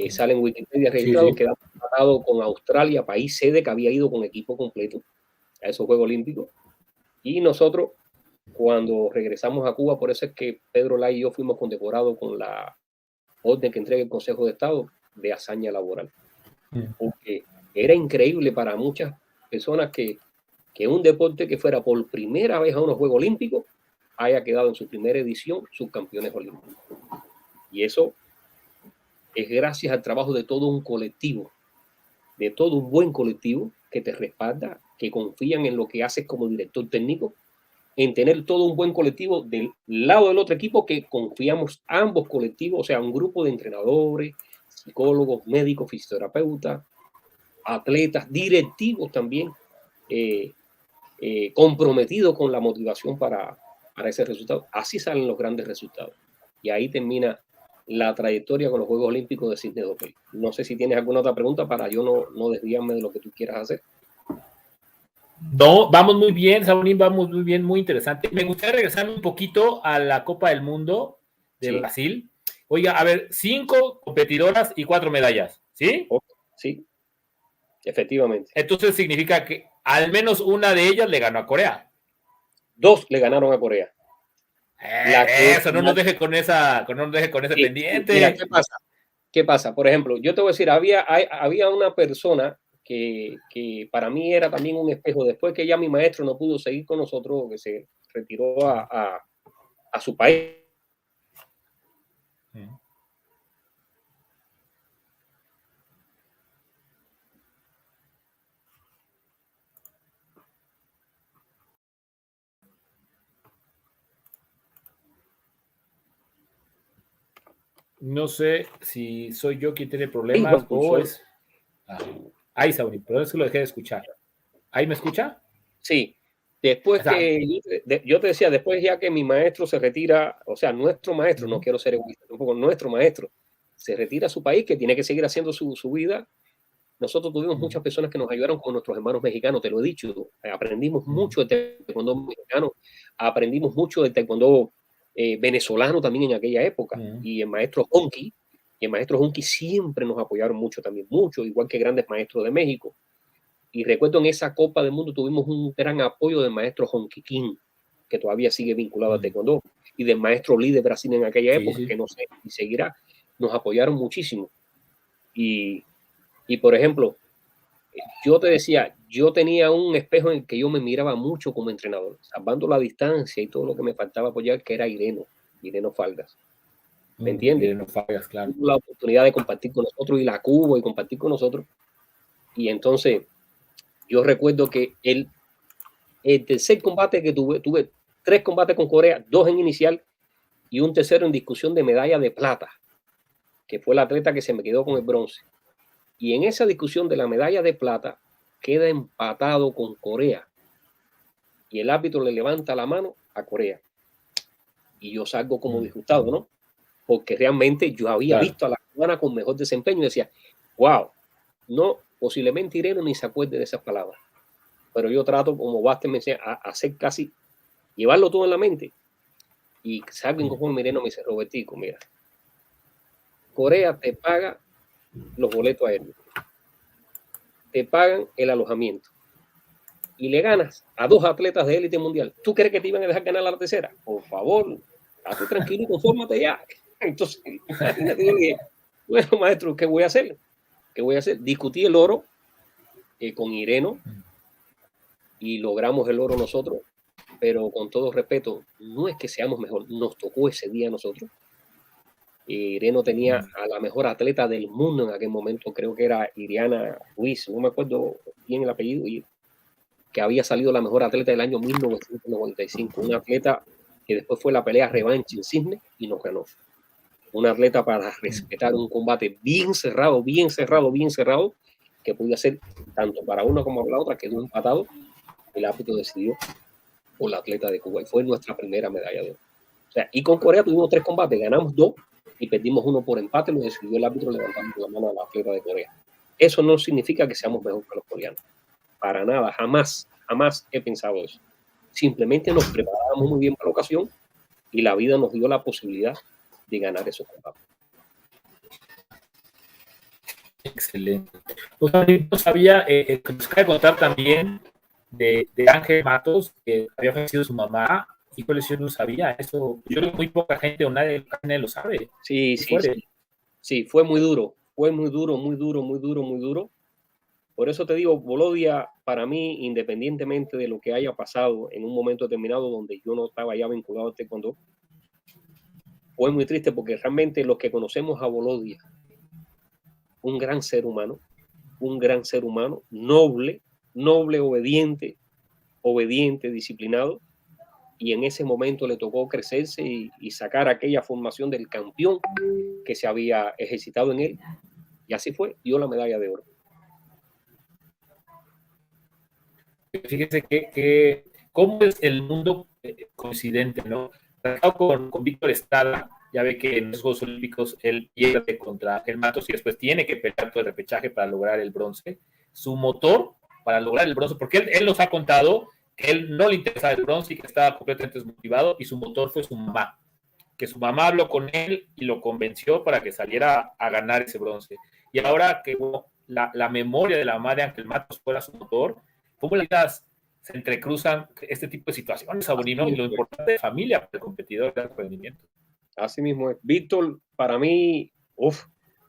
B: Sale en Wikipedia registrado. Sí. Quedamos empatados con Australia, país sede que había ido con equipo completo a esos Juegos Olímpicos. Y nosotros, cuando regresamos a Cuba, por eso es que Pedro Lai y yo fuimos condecorados con la orden que entrega el Consejo de Estado de hazaña laboral. Porque era increíble para muchas personas que un deporte que fuera por primera vez a unos Juegos Olímpicos haya quedado en su primera edición subcampeones olímpicos. Y eso es gracias al trabajo de todo un colectivo, de todo un buen colectivo que te respalda, que confían en lo que haces como director técnico, en tener todo un buen colectivo del lado del otro equipo, que confiamos ambos colectivos, o sea, un grupo de entrenadores, psicólogos, médicos, fisioterapeutas, atletas, directivos también, comprometidos con la motivación para ese resultado. Así salen los grandes resultados. Y ahí termina la trayectoria con los Juegos Olímpicos de Sydney 2000. No sé si tienes alguna otra pregunta para yo no desviarme de lo que tú quieras hacer.
A: No, vamos muy bien, Saunín, vamos muy bien, muy interesante. Me gustaría regresar un poquito a la Copa del Mundo de Brasil. Oiga, a ver, 5 competidoras y 4 medallas, ¿sí?
B: Sí, efectivamente.
A: Entonces significa que al menos una de ellas le ganó a Corea.
B: 2 le ganaron a Corea.
A: Eso, no nos deje con ese pendiente.
B: Mira, ¿qué pasa? Por ejemplo, yo te voy a decir, había una persona que para mí era también un espejo. Después que ya mi maestro no pudo seguir con nosotros, que se retiró a su país.
A: No sé si soy yo quien tiene problemas o es... Ahí, Saunín, perdón, es que lo dejé de escuchar. ¿Ahí me escucha?
B: Sí. Después que yo te decía, después ya que mi maestro se retira, o sea, nuestro maestro, no quiero ser egoísta tampoco, nuestro maestro se retira a su país, que tiene que seguir haciendo su vida. Nosotros tuvimos muchas personas que nos ayudaron con nuestros hermanos mexicanos, te lo he dicho. Aprendimos mucho de taekwondo mexicano, aprendimos mucho de taekwondo venezolano también en aquella época. Y el maestro Honky siempre nos apoyaron mucho también, mucho, igual que grandes maestros de México. Y recuerdo en esa Copa del Mundo tuvimos un gran apoyo del maestro Honky King, que todavía sigue vinculado a taekwondo, y del maestro Lee de Brasil en aquella época, que no sé si seguirá. Nos apoyaron muchísimo. Y por ejemplo, yo te decía, yo tenía un espejo en el que yo me miraba mucho como entrenador, salvando la distancia y todo lo que me faltaba apoyar, que era Ireno Faldas. ¿Me entiendes?
A: No fallas, claro.
B: Tuvo la oportunidad de compartir con nosotros y la cubo y compartir con nosotros. Y entonces yo recuerdo que el tercer combate que tuve 3 combates con Corea, 2 en inicial y un tercero en discusión de medalla de plata, que fue el atleta que se me quedó con el bronce. Y en esa discusión de la medalla de plata queda empatado con Corea. Y el árbitro le levanta la mano a Corea. Y yo salgo como disgustado, ¿no? Porque realmente yo había visto a la cubana con mejor desempeño y decía, wow, no, posiblemente Ireno ni se acuerde de esas palabras. Pero yo trato, como Baste me decía, a hacer casi, llevarlo todo en la mente. Y salgo conforme Ireno me dice, Robertico, mira, Corea te paga los boletos aéreos, te pagan el alojamiento y le ganas a 2 atletas de élite mundial. ¿Tú crees que te iban a dejar ganar a la tercera? Por favor, hazte tranquilo y confórmate ya. Entonces, yo dije, bueno, maestro, ¿qué voy a hacer? ¿Qué voy a hacer? Discutí el oro con Ireno y logramos el oro nosotros, pero con todo respeto, no es que seamos mejor, nos tocó ese día a nosotros. Ireno tenía a la mejor atleta del mundo en aquel momento, creo que era Iriana Ruiz, no me acuerdo bien el apellido, y que había salido la mejor atleta del año 1995, una atleta que después fue la pelea revancha en Cisne y nos ganó. Una atleta para respetar un combate bien cerrado, que podía ser tanto para una como para la otra, quedó empatado. El árbitro decidió por la atleta de Cuba y fue nuestra primera medalla de oro. O sea, y con Corea tuvimos 3 combates, ganamos 2 y perdimos 1 por empate, lo decidió el árbitro levantando la mano a la atleta de Corea. Eso no significa que seamos mejor que los coreanos. Para nada, jamás he pensado eso. Simplemente nos preparábamos muy bien para la ocasión y la vida nos dio la posibilidad de ganar esos combates.
A: Excelente. Pues no sabía, nos acaba de contar también de Ángel Matos, que había fallecido su mamá, y por eso yo no sabía eso. Yo creo que muy poca gente o nadie lo sabe.
B: Sí, fue muy duro, muy duro. Por eso te digo, Volodya, para mí, independientemente de lo que haya pasado en un momento determinado donde yo no estaba ya vinculado al taekwondo, fue muy triste porque realmente los que conocemos a Volodya, un gran ser humano, noble, obediente, disciplinado, y en ese momento le tocó crecerse y sacar aquella formación del campeón que se había ejercitado en él, y así fue, dio la medalla de oro.
A: Fíjese que cómo es el mundo coincidente, ¿no? Con Víctor Estrada, ya ve que en los Juegos Olímpicos él pierde contra Ángel Matos y después tiene que pelear todo el repechaje para lograr el bronce. Su motor para lograr el bronce, porque él nos ha contado que él no le interesaba el bronce y que estaba completamente desmotivado, y su motor fue su mamá, que su mamá habló con él y lo convenció para que saliera a ganar ese bronce. Y ahora que la memoria de la mamá de Ángel Matos fuera su motor, ¿cómo las se entrecruzan este tipo de situaciones, Sabonino? Y lo importante de familia para el competidor de alto rendimiento.
B: Así mismo es. Víctor, para mí,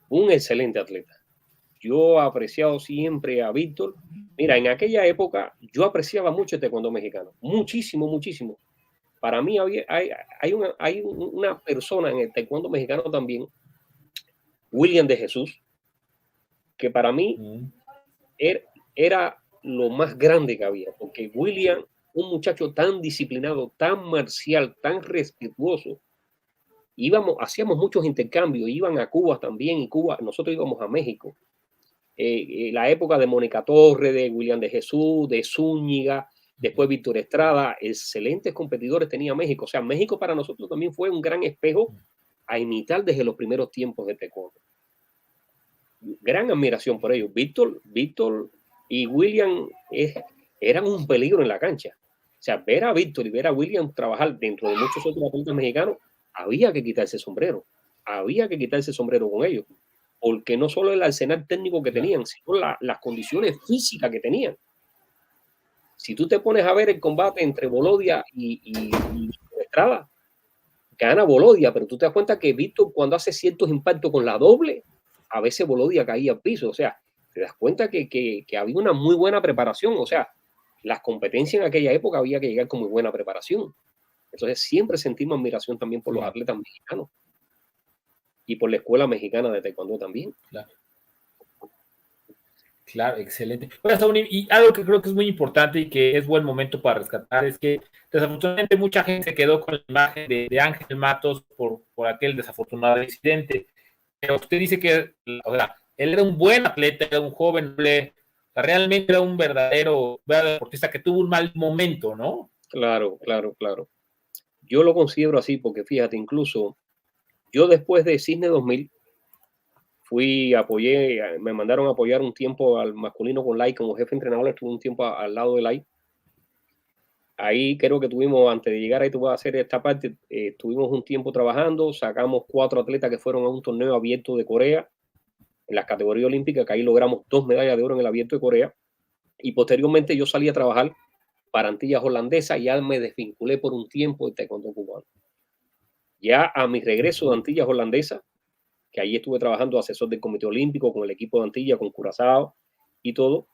B: un excelente atleta. Yo he apreciado siempre a Víctor. Mira, en aquella época yo apreciaba mucho el taekwondo mexicano. Muchísimo. Para mí hay una persona en el taekwondo mexicano también, William de Jesús, que para mí era lo más grande que había, porque William, un muchacho tan disciplinado, tan marcial, tan respetuoso, hacíamos muchos intercambios, iban a Cuba también, y Cuba, nosotros íbamos a México. La época de Mónica Torres, de William de Jesús, de Zúñiga, después Víctor Estrada, excelentes competidores tenía México. O sea, México para nosotros también fue un gran espejo a imitar desde los primeros tiempos de taekwondo. Gran admiración por ellos. Víctor y William eran un peligro en la cancha. O sea, ver a Víctor y ver a William trabajar dentro de muchos otros atletas mexicanos, había que quitarse el sombrero. Con ellos. Porque no solo el arsenal técnico que tenían, sino las condiciones físicas que tenían. Si tú te pones a ver el combate entre Volodya y Estrada, gana Volodya, pero tú te das cuenta que Víctor, cuando hace ciertos impactos con la doble, a veces Volodya caía al piso. O sea, te das cuenta que había una muy buena preparación. O sea, las competencias en aquella época había que llegar con muy buena preparación. Entonces siempre sentimos admiración también por los atletas mexicanos y por la escuela mexicana de taekwondo también.
A: Claro. Claro, excelente. Bueno, y algo que creo que es muy importante y que es buen momento para rescatar es que desafortunadamente mucha gente se quedó con la imagen de Ángel Matos por aquel desafortunado incidente. Pero usted dice que, o sea, él era un buen atleta, era un joven, o sea, realmente era un verdadero deportista que tuvo un mal momento, ¿no?
B: Claro, claro, claro. Yo lo considero así porque fíjate, incluso yo después de Cisne 2000 me mandaron a apoyar un tiempo al masculino con Lai como jefe entrenador, estuve un tiempo al lado de Lai. Ahí creo que tuvimos, antes de llegar ahí, tú vas a hacer esta parte, estuvimos un tiempo trabajando, sacamos 4 atletas que fueron a un torneo abierto de Corea, en las categorías olímpicas, que ahí logramos 2 medallas de oro en el abierto de Corea, y posteriormente yo salí a trabajar para Antillas Holandesas y ya me desvinculé por un tiempo del taekwondo cubano. Ya a mi regreso de Antillas Holandesas, que ahí estuve trabajando asesor del Comité Olímpico con el equipo de Antillas, con Curazao y todo,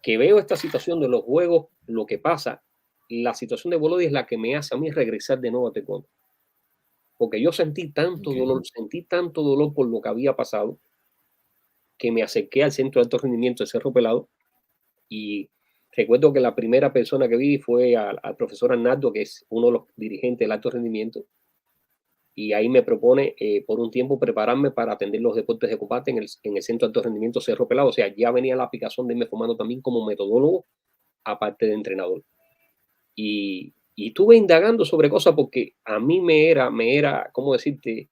B: que veo esta situación de los juegos, lo que pasa, la situación de Volodi es la que me hace a mí regresar de nuevo a taekwondo. Porque yo sentí tanto dolor por lo que había pasado, que me acerqué al Centro de Alto Rendimiento de Cerro Pelado y recuerdo que la primera persona que vi fue al profesor Arnaldo, que es uno de los dirigentes del alto rendimiento, y ahí me propone por un tiempo prepararme para atender los deportes de combate en el Centro de Alto Rendimiento Cerro Pelado. O sea, ya venía la aplicación de irme formando también como metodólogo, aparte de entrenador. Y estuve indagando sobre cosas porque a mí me era, ¿cómo decirte?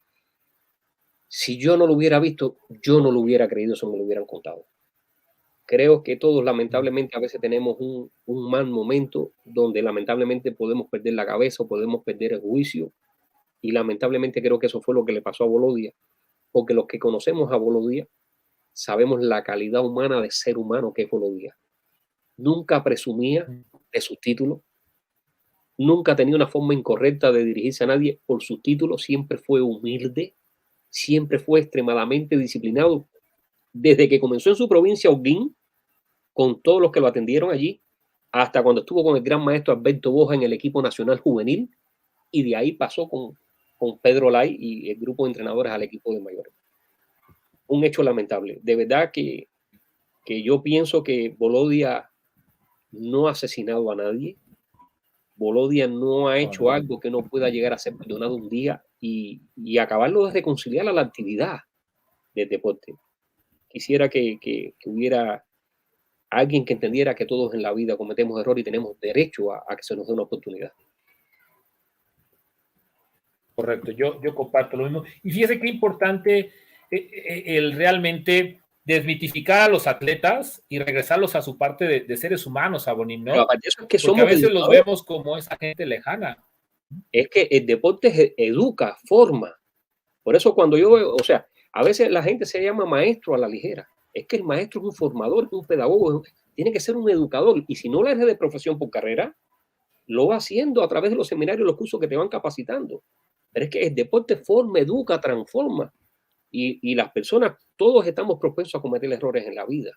B: Si yo no lo hubiera visto, yo no lo hubiera creído si me lo hubieran contado. Creo que todos lamentablemente a veces tenemos un mal momento donde lamentablemente podemos perder la cabeza o podemos perder el juicio. Y lamentablemente creo que eso fue lo que le pasó a Volodya, porque los que conocemos a Volodya sabemos la calidad humana de ser humano que es Volodya. Nunca presumía de sus títulos, nunca tenía una forma incorrecta de dirigirse a nadie por sus títulos, siempre fue humilde, siempre fue extremadamente disciplinado. Desde que comenzó en su provincia, Holguín, con todos los que lo atendieron allí, hasta cuando estuvo con el gran maestro Alberto Boja en el equipo nacional juvenil, y de ahí pasó con Pedro Lai y el grupo de entrenadores al equipo de mayores. Un hecho lamentable. De verdad que yo pienso que Volodya no ha asesinado a nadie. Volodya no ha hecho algo que no pueda llegar a ser perdonado un día y acabarlo de reconciliar a la actividad del deporte. Quisiera que hubiera alguien que entendiera que todos en la vida cometemos errores y tenemos derecho a que se nos dé una oportunidad.
A: Correcto, yo comparto lo mismo. Y fíjese qué importante el realmente desmitificar a los atletas y regresarlos a su parte de seres humanos, Abonín, ¿no?
B: Pero eso es que
A: porque a veces los vemos como esa gente lejana.
B: Es que el deporte educa, forma. Por eso cuando yo veo, o sea, a veces la gente se llama maestro a la ligera. Es que el maestro es un formador, es un pedagogo, tiene que ser un educador. Y si no lo eres de profesión por carrera, lo va haciendo a través de los seminarios, los cursos que te van capacitando. Pero es que el deporte forma, educa, transforma. Y las personas, todos estamos propensos a cometer errores en la vida.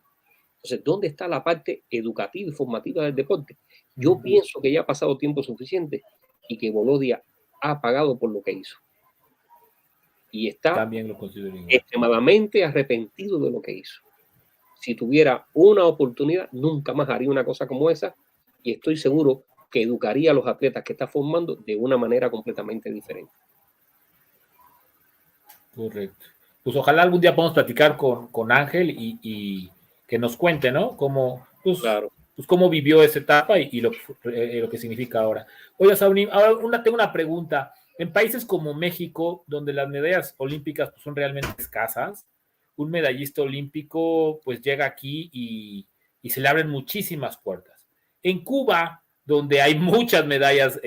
B: Entonces, ¿dónde está la parte educativa y formativa del deporte? Yo pienso que ya ha pasado tiempo suficiente y que Volodya ha pagado por lo que hizo. Y está
A: también lo considero
B: extremadamente arrepentido de lo que hizo. Si tuviera una oportunidad, nunca más haría una cosa como esa y estoy seguro que educaría a los atletas que está formando de una manera completamente diferente.
A: Correcto. Pues ojalá algún día podamos platicar con Ángel y que nos cuente, ¿no? Cómo,
B: Claro.
A: pues cómo vivió esa etapa y lo que significa ahora. Oye, Saúl, ahora tengo una pregunta. En países como México, donde las medallas olímpicas pues, son realmente escasas, un medallista olímpico pues llega aquí y se le abren muchísimas puertas. En Cuba, donde hay muchas medallas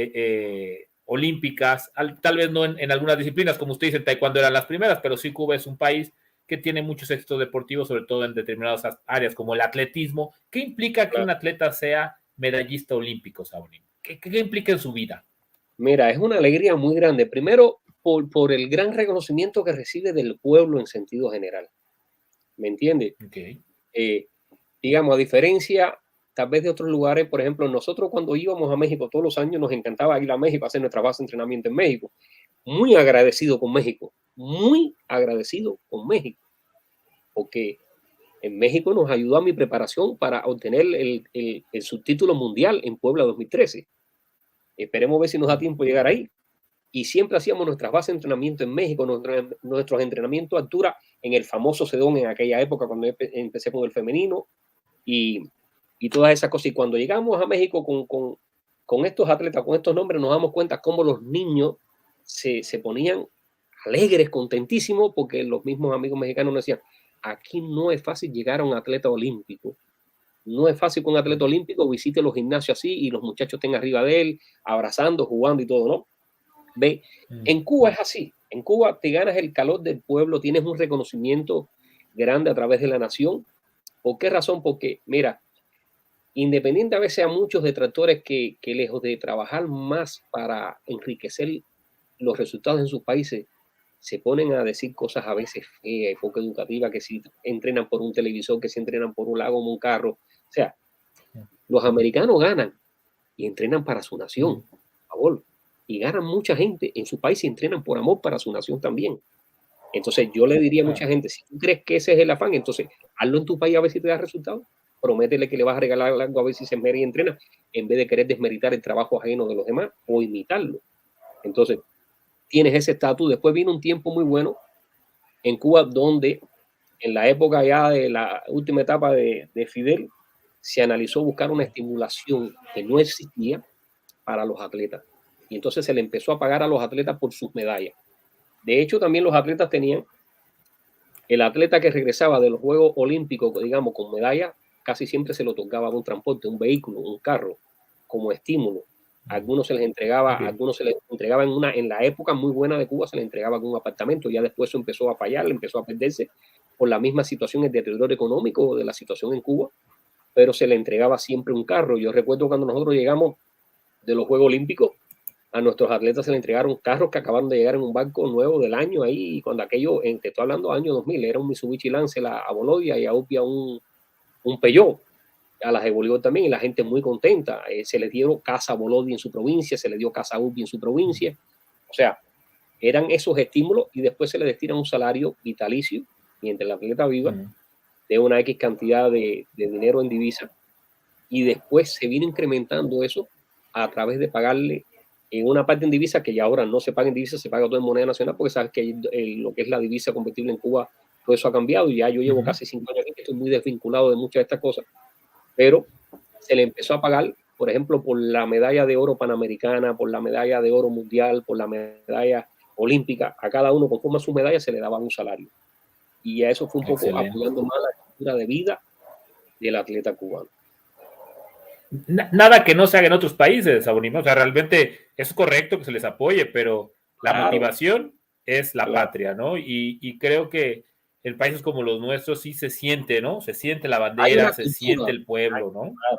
A: olímpicas, tal vez no en algunas disciplinas, como usted dice, taekwondo eran las primeras, pero sí Cuba es un país que tiene muchos éxitos deportivos, sobre todo en determinadas áreas como el atletismo. ¿Qué implica que un atleta sea medallista olímpico, Saúl? ¿Qué implica en su vida?
B: Mira, es una alegría muy grande. Primero, por el gran reconocimiento que recibe del pueblo en sentido general. ¿Me entiendes?
A: Okay.
B: digamos, a diferencia tal vez de otros lugares, por ejemplo, nosotros cuando íbamos a México todos los años nos encantaba ir a México a hacer nuestra base de entrenamiento en México. Muy agradecido con México, muy agradecido con México, porque en México nos ayudó a mi preparación para obtener el subtítulo mundial en Puebla 2013. Esperemos ver si nos da tiempo de llegar ahí. Y siempre hacíamos nuestras bases de entrenamiento en México, nuestros entrenamientos a altura en el famoso Sedón en aquella época cuando empecé con el femenino y, y todas esas cosas. Y cuando llegamos a México con estos atletas, con estos nombres, nos damos cuenta cómo los niños se ponían alegres, contentísimos, porque los mismos amigos mexicanos nos decían, aquí no es fácil llegar a un atleta olímpico. No es fácil que un atleta olímpico visite los gimnasios así y los muchachos estén arriba de él, abrazando, jugando y todo, ¿no? Ve, en Cuba es así. En Cuba te ganas el calor del pueblo, tienes un reconocimiento grande a través de la nación. ¿Por qué razón? Porque, mira, independiente a veces a muchos detractores que lejos de trabajar más para enriquecer los resultados en sus países, se ponen a decir cosas a veces feas y poco educativas, que si entrenan por un televisor, que si entrenan por un lago o un carro. O sea, los americanos ganan y entrenan para su nación, por favor. Y ganan mucha gente en su país y entrenan por amor para su nación también. Entonces yo le diría a mucha gente, si tú crees que ese es el afán, entonces hazlo en tu país a ver si te da resultado. Prométele que le vas a regalar algo a ver si se esmera y entrena, en vez de querer desmeritar el trabajo ajeno de los demás o imitarlo. Entonces tienes ese estatus. Después vino un tiempo muy bueno en Cuba donde en la época ya de la última etapa de Fidel se analizó buscar una estimulación que no existía para los atletas. Y entonces se le empezó a pagar a los atletas por sus medallas. De hecho, también los atletas tenían, el atleta que regresaba de los Juegos Olímpicos, digamos, con medalla, casi siempre se lo tocaba un transporte, un vehículo, un carro, como estímulo. A algunos se les entregaba, en la época muy buena de Cuba, se les entregaba un apartamento. Ya después eso empezó a fallar, empezó a perderse por la misma situación, el deterioro económico de la situación en Cuba, pero se le entregaba siempre un carro. Yo recuerdo cuando nosotros llegamos de los Juegos Olímpicos, a nuestros atletas se le entregaron carros que acabaron de llegar en un barco nuevo del año ahí, cuando aquello, te estoy hablando año 2000, era un Mitsubishi Lancer a Bolodia y a Upia un Peugeot, a la de Bolívar también, y la gente muy contenta. Se les dio casa a Bolodia en su provincia, se les dio casa a Upia en su provincia. O sea, eran esos estímulos y después se les destina un salario vitalicio mientras el atleta viva de una X cantidad de dinero en divisa, y después se viene incrementando eso a través de pagarle en una parte en divisa, que ya ahora no se paga en divisa, se paga todo en moneda nacional, porque sabes que lo que es la divisa convertible en Cuba, todo eso ha cambiado, y ya yo llevo casi 5 años aquí, que estoy muy desvinculado de muchas de estas cosas, pero se le empezó a pagar, por ejemplo, por la medalla de oro panamericana, por la medalla de oro mundial, por la medalla olímpica, a cada uno conforme a su medalla se le daba un salario. Y a eso fue un poco apoyando más la cultura de vida del atleta cubano.
A: Nada que no se haga en otros países, Abonima. O sea, realmente es correcto que se les apoye, pero la motivación es la patria, ¿no? Y creo que en países como los nuestros sí se siente, ¿no? Se siente la bandera, se siente el pueblo, ¿no?
B: Claro.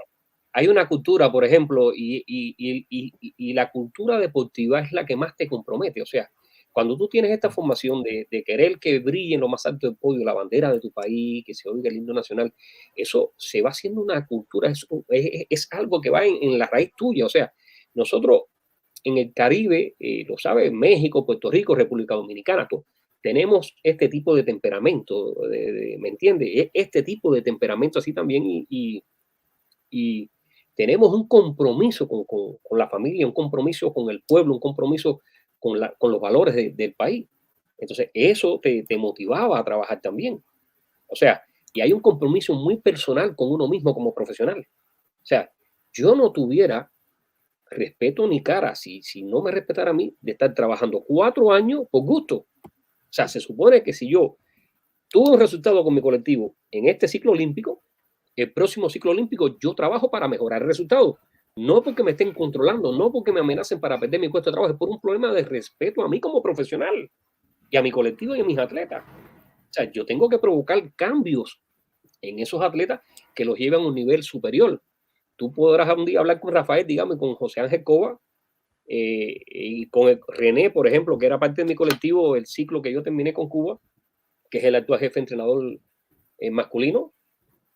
B: Hay una cultura, por ejemplo, y la cultura deportiva es la que más te compromete. O sea, cuando tú tienes esta formación de querer que brille en lo más alto del podio la bandera de tu país, que se oiga el himno nacional, eso se va haciendo una cultura, es algo que va en la raíz tuya. O sea, nosotros en el Caribe, lo sabes, México, Puerto Rico, República Dominicana, tenemos este tipo de temperamento, ¿me entiendes? Este tipo de temperamento así también, y tenemos un compromiso con la familia, un compromiso con el pueblo, un compromiso con los valores del país. Entonces, eso te motivaba a trabajar también. O sea, y hay un compromiso muy personal con uno mismo como profesional. O sea, yo no tuviera respeto ni cara si no me respetara a mí de estar trabajando 4 años por gusto. O sea, se supone que si yo tuve un resultado con mi colectivo en este ciclo olímpico, el próximo ciclo olímpico yo trabajo para mejorar el resultado. No porque me estén controlando, no porque me amenacen para perder mi puesto de trabajo, es por un problema de respeto a mí como profesional y a mi colectivo y a mis atletas. O sea, yo tengo que provocar cambios en esos atletas que los lleven a un nivel superior. Tú podrás un día hablar con Rafael, digamos, y con José Ángel Cova, y con René, por ejemplo, que era parte de mi colectivo, el ciclo que yo terminé con Cuba, que es el actual jefe entrenador masculino.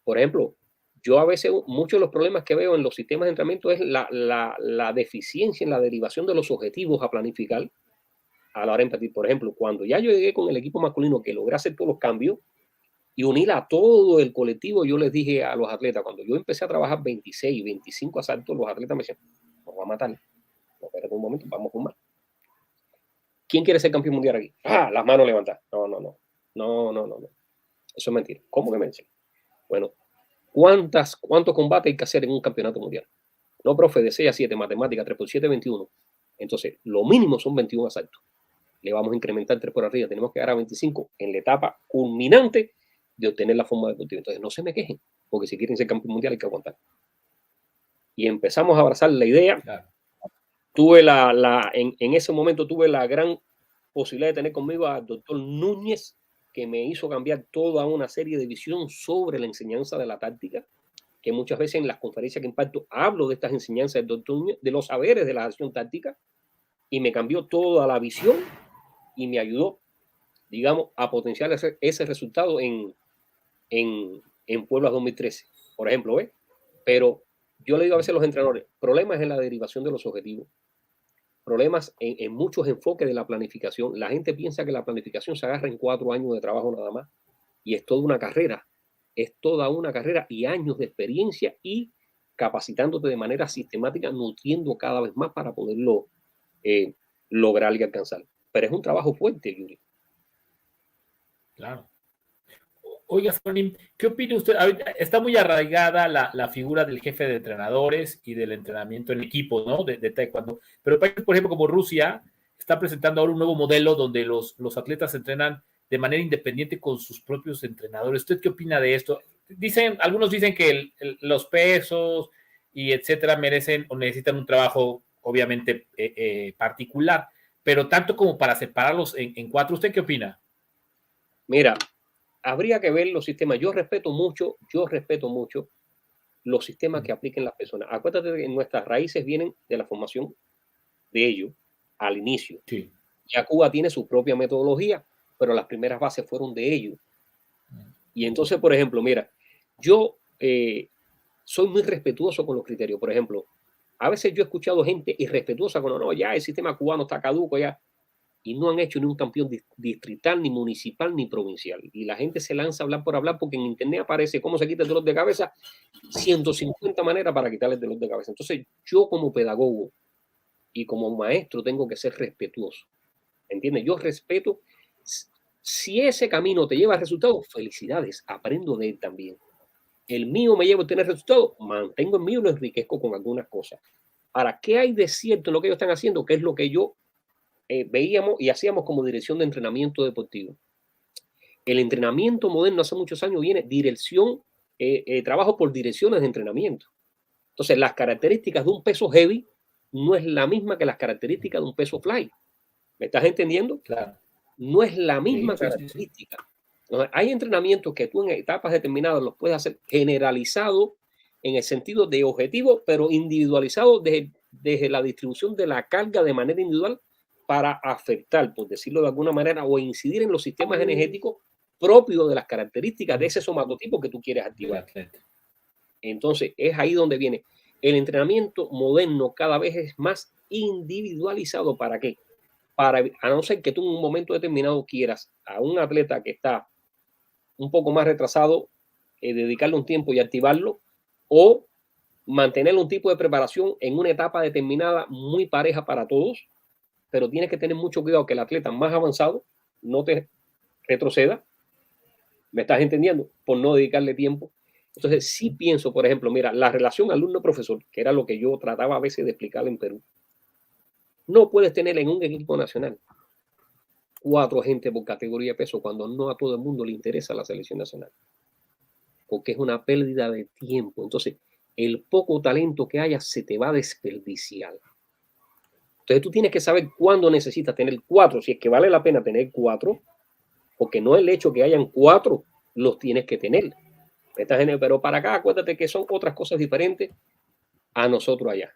B: Por ejemplo, yo a veces, muchos de los problemas que veo en los sistemas de entrenamiento es la deficiencia en la derivación de los objetivos a planificar a la hora de impartir. Por ejemplo, cuando ya yo llegué con el equipo masculino que logré hacer todos los cambios y unir a todo el colectivo, yo les dije a los atletas, cuando yo empecé a trabajar 26, 25 asaltos, los atletas me decían, nos va a matar. No, espérate un momento, vamos a fumar. ¿Quién quiere ser campeón mundial aquí? Ah, las manos levantadas. No. Eso es mentira. ¿Cómo que mentira? Bueno, ¿cuántos combates hay que hacer en un campeonato mundial? No, profe, de 6 a 7, matemática, 3 por 7, 21. Entonces, lo mínimo son 21 asaltos. Le vamos a incrementar 3 por arriba. Tenemos que llegar a 25 en la etapa culminante de obtener la forma deportiva. Entonces, no se me quejen, porque si quieren ser campeón mundial hay que aguantar. Y empezamos a abrazar la idea. Claro. Tuve en ese momento tuve la gran posibilidad de tener conmigo al doctor Núñez, que me hizo cambiar toda una serie de visión sobre la enseñanza de la táctica, que muchas veces en las conferencias que imparto hablo de estas enseñanzas del doctor Núñez, de los saberes de la acción táctica, y me cambió toda la visión y me ayudó, digamos, a potenciar ese resultado en Puebla 2013, por ejemplo, ¿ves? Pero yo le digo a veces a los entrenadores, problemas en la derivación de los objetivos, problemas en muchos enfoques de la planificación. La gente piensa que la planificación se agarra en 4 años de trabajo nada más, y es toda una carrera, y años de experiencia y capacitándote de manera sistemática, nutriendo cada vez más para poderlo lograr y alcanzar. Pero es un trabajo fuerte, Yuri.
A: Claro. Oiga, Fronim, ¿qué opina usted? Ahorita está muy arraigada la figura del jefe de entrenadores y del entrenamiento en equipo, ¿no? De taekwondo. Pero países, por ejemplo, como Rusia, está presentando ahora un nuevo modelo donde los atletas se entrenan de manera independiente con sus propios entrenadores. ¿Usted qué opina de esto? Algunos dicen que los pesos y etcétera merecen o necesitan un trabajo, obviamente, particular, pero tanto como para separarlos en 4. ¿Usted qué opina?
B: Mira, habría que ver los sistemas. Yo respeto mucho los sistemas que apliquen las personas. Acuérdate que nuestras raíces vienen de la formación de ellos al inicio.
A: Sí.
B: Ya Cuba tiene su propia metodología, pero las primeras bases fueron de ellos. Y entonces, por ejemplo, mira, yo soy muy respetuoso con los criterios. Por ejemplo, a veces yo he escuchado gente irrespetuosa con, no, ya el sistema cubano está caduco, ya. Y no han hecho ni un campeón distrital, ni municipal, ni provincial. Y la gente se lanza a hablar por hablar porque en internet aparece cómo se quita el dolor de cabeza, 150 maneras para quitarle el dolor de cabeza. Entonces, yo como pedagogo y como maestro tengo que ser respetuoso. ¿Entiendes? Yo respeto. Si ese camino te lleva a resultados, felicidades, aprendo de él también. El mío me lleva a tener resultados, mantengo el mío y lo enriquezco con algunas cosas. Ahora, ¿qué hay de cierto en lo que ellos están haciendo? ¿Qué es lo que yo veíamos y hacíamos como dirección de entrenamiento deportivo? El entrenamiento moderno hace muchos años viene trabajo por direcciones de entrenamiento. Entonces, las características de un peso heavy no es la misma que las características de un peso fly. ¿Me estás entendiendo?
A: Claro.
B: No es la misma característica. Sí. Hay entrenamientos que tú en etapas determinadas los puedes hacer generalizado en el sentido de objetivo, pero individualizado desde la distribución de la carga de manera individual para afectar, por decirlo de alguna manera, o incidir en los sistemas energéticos propios de las características de ese somatotipo que tú quieres activar. Entonces, es ahí donde viene. El entrenamiento moderno cada vez es más individualizado. ¿Para qué? A no ser que tú en un momento determinado quieras a un atleta que está un poco más retrasado, dedicarle un tiempo y activarlo, o mantener un tipo de preparación en una etapa determinada muy pareja para todos, pero tienes que tener mucho cuidado que el atleta más avanzado no te retroceda. ¿Me estás entendiendo? Por no dedicarle tiempo. Entonces, sí pienso, por ejemplo, mira, la relación alumno-profesor, que era lo que yo trataba a veces de explicar en Perú. No puedes tener en un equipo nacional 4 gente por categoría de peso cuando no a todo el mundo le interesa la selección nacional. Porque es una pérdida de tiempo. Entonces, el poco talento que haya se te va a desperdiciar. Entonces, tú tienes que saber cuándo necesitas tener 4, si es que vale la pena tener 4, porque no el hecho que hayan 4, los tienes que tener. Pero para acá, acuérdate que son otras cosas diferentes a nosotros allá.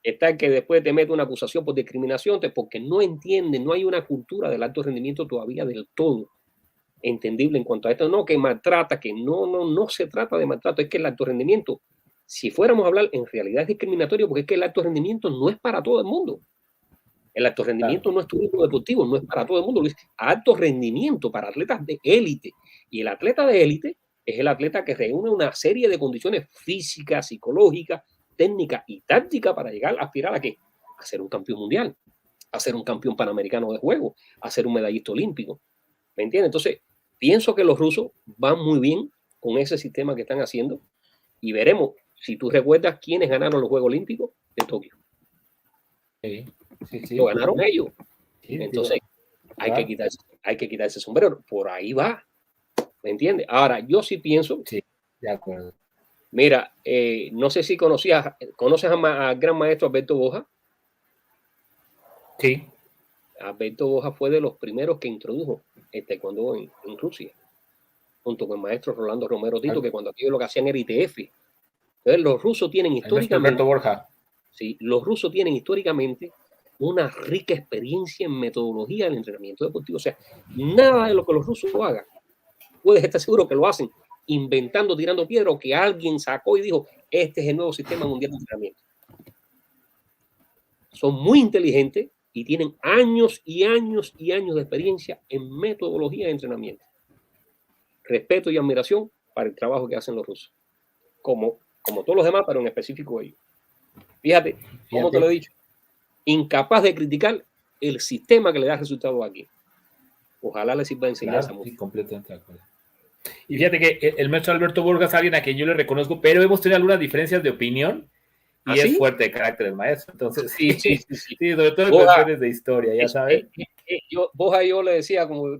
B: Está que después te mete una acusación por discriminación porque no entienden, no hay una cultura del alto rendimiento todavía del todo. entendible en cuanto a esto. No, que maltrata, que no se trata de maltrato, es que el alto rendimiento, si fuéramos a hablar, en realidad es discriminatorio porque es que el alto rendimiento no es para todo el mundo. El alto rendimiento no es turismo deportivo, no es para todo el mundo. Es alto rendimiento para atletas de élite. Y el atleta de élite es el atleta que reúne una serie de condiciones físicas, psicológicas, técnicas y tácticas para llegar a aspirar a ¿qué? A ser un campeón mundial, a ser un campeón panamericano de juego, a ser un medallista olímpico. ¿Me entiendes? Entonces, pienso que los rusos van muy bien con ese sistema que están haciendo y veremos, si tú recuerdas, quiénes ganaron los Juegos Olímpicos de Tokio.
A: Sí, sí,
B: Lo ganaron ellos.
A: Sí,
B: entonces,
A: claro.
B: hay que quitarse el sombrero. Por ahí va. ¿Me entiendes? Ahora, yo sí pienso.
A: Sí, de acuerdo.
B: Mira, no sé si conoces al gran maestro Alberto Boja.
A: Sí.
B: Alberto Boja fue de los primeros que introdujo el taekwondo en Rusia, junto con el maestro Rolando Romero Tito, que cuando aquellos lo que hacían era ITF. Entonces, los rusos tienen históricamente.
A: Borja.
B: Sí, los rusos tienen históricamente una rica experiencia en metodología del entrenamiento deportivo. O sea, nada de lo que los rusos hagan, puedes estar seguro que lo hacen inventando, tirando piedra, o que alguien sacó y dijo, este es el nuevo sistema mundial de entrenamiento. Son muy inteligentes y tienen años y años y años de experiencia en metodología de entrenamiento. Respeto y admiración para el trabajo que hacen los rusos, como todos los demás, pero en específico ellos. Fíjate, como te lo he dicho, incapaz de criticar el sistema que le da resultados aquí. Ojalá les sirva de enseñanza.
A: Claro, sí, completamente de acuerdo. Y fíjate que el maestro Alberto Borja es alguien a quien yo le reconozco, pero hemos tenido algunas diferencias de opinión y es fuerte de carácter el maestro. Entonces, sí, sobre todo en cuestiones de historia, ya sabes.
B: Borja, yo le decía como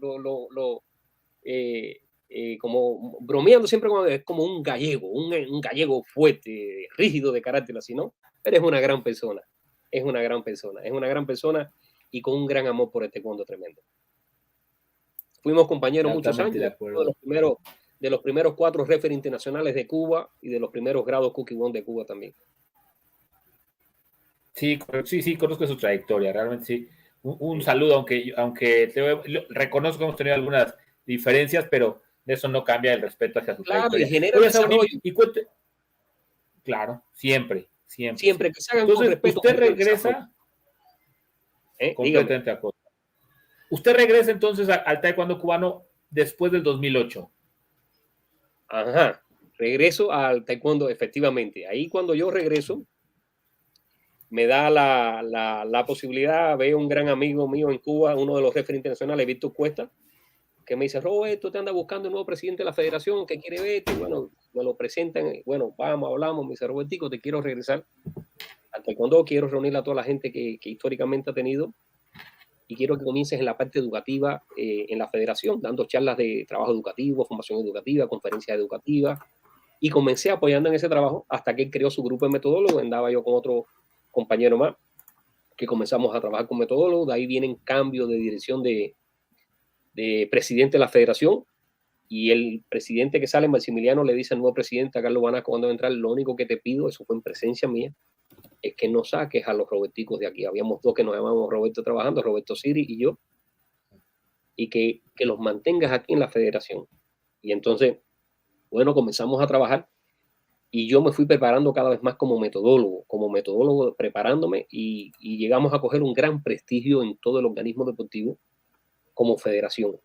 B: como bromeando siempre, es como un gallego fuerte, rígido de carácter, así, ¿no? Pero es una gran persona, es una gran persona y con un gran amor por el taekwondo tremendo. Fuimos compañeros muchos años, de los primeros 4 referees internacionales de Cuba y de los primeros grados Cookie One de Cuba también.
A: Sí, conozco su trayectoria, realmente sí. Un saludo, aunque reconozco que hemos tenido algunas diferencias, pero eso no cambia el respeto hacia su trayectoria.
B: Y genera desarrollo.
A: Claro, siempre.
B: Siempre que se hagan
A: entonces,
B: con respeto.
A: Usted regresa completamente de acuerdo. Usted regresa entonces al taekwondo cubano después del 2008.
B: Ajá, regreso al taekwondo, efectivamente. Ahí cuando yo regreso, me da la posibilidad, veo un gran amigo mío en Cuba, uno de los referees internacionales, Víctor Cuesta, que me dice, Roberto, te anda buscando el nuevo presidente de la federación, que quiere verte. Bueno, me lo presentan, bueno, vamos, hablamos, me dice, Robertico, te quiero regresar al taekwondo, quiero reunir a toda la gente que históricamente ha tenido y quiero que comiences en la parte educativa en la federación, dando charlas de trabajo educativo, formación educativa, conferencias educativas, y comencé apoyando en ese trabajo hasta que él creó su grupo de metodólogos. Andaba yo con otro compañero más que comenzamos a trabajar con metodólogos. De ahí vienen cambios de dirección de presidente de la federación, y el presidente que sale, Maximiliano, le dice al nuevo presidente, a Carlos Banasco, cuando va a entrar, lo único que te pido, eso fue en presencia mía, es que no saques a los Roberticos de aquí. Habíamos 2 que nos llamábamos Roberto trabajando, Roberto Siri y yo, y que los mantengas aquí en la federación. Y entonces, bueno, comenzamos a trabajar y yo me fui preparando cada vez más como metodólogo preparándome, y llegamos a coger un gran prestigio en todo el organismo deportivo como federación,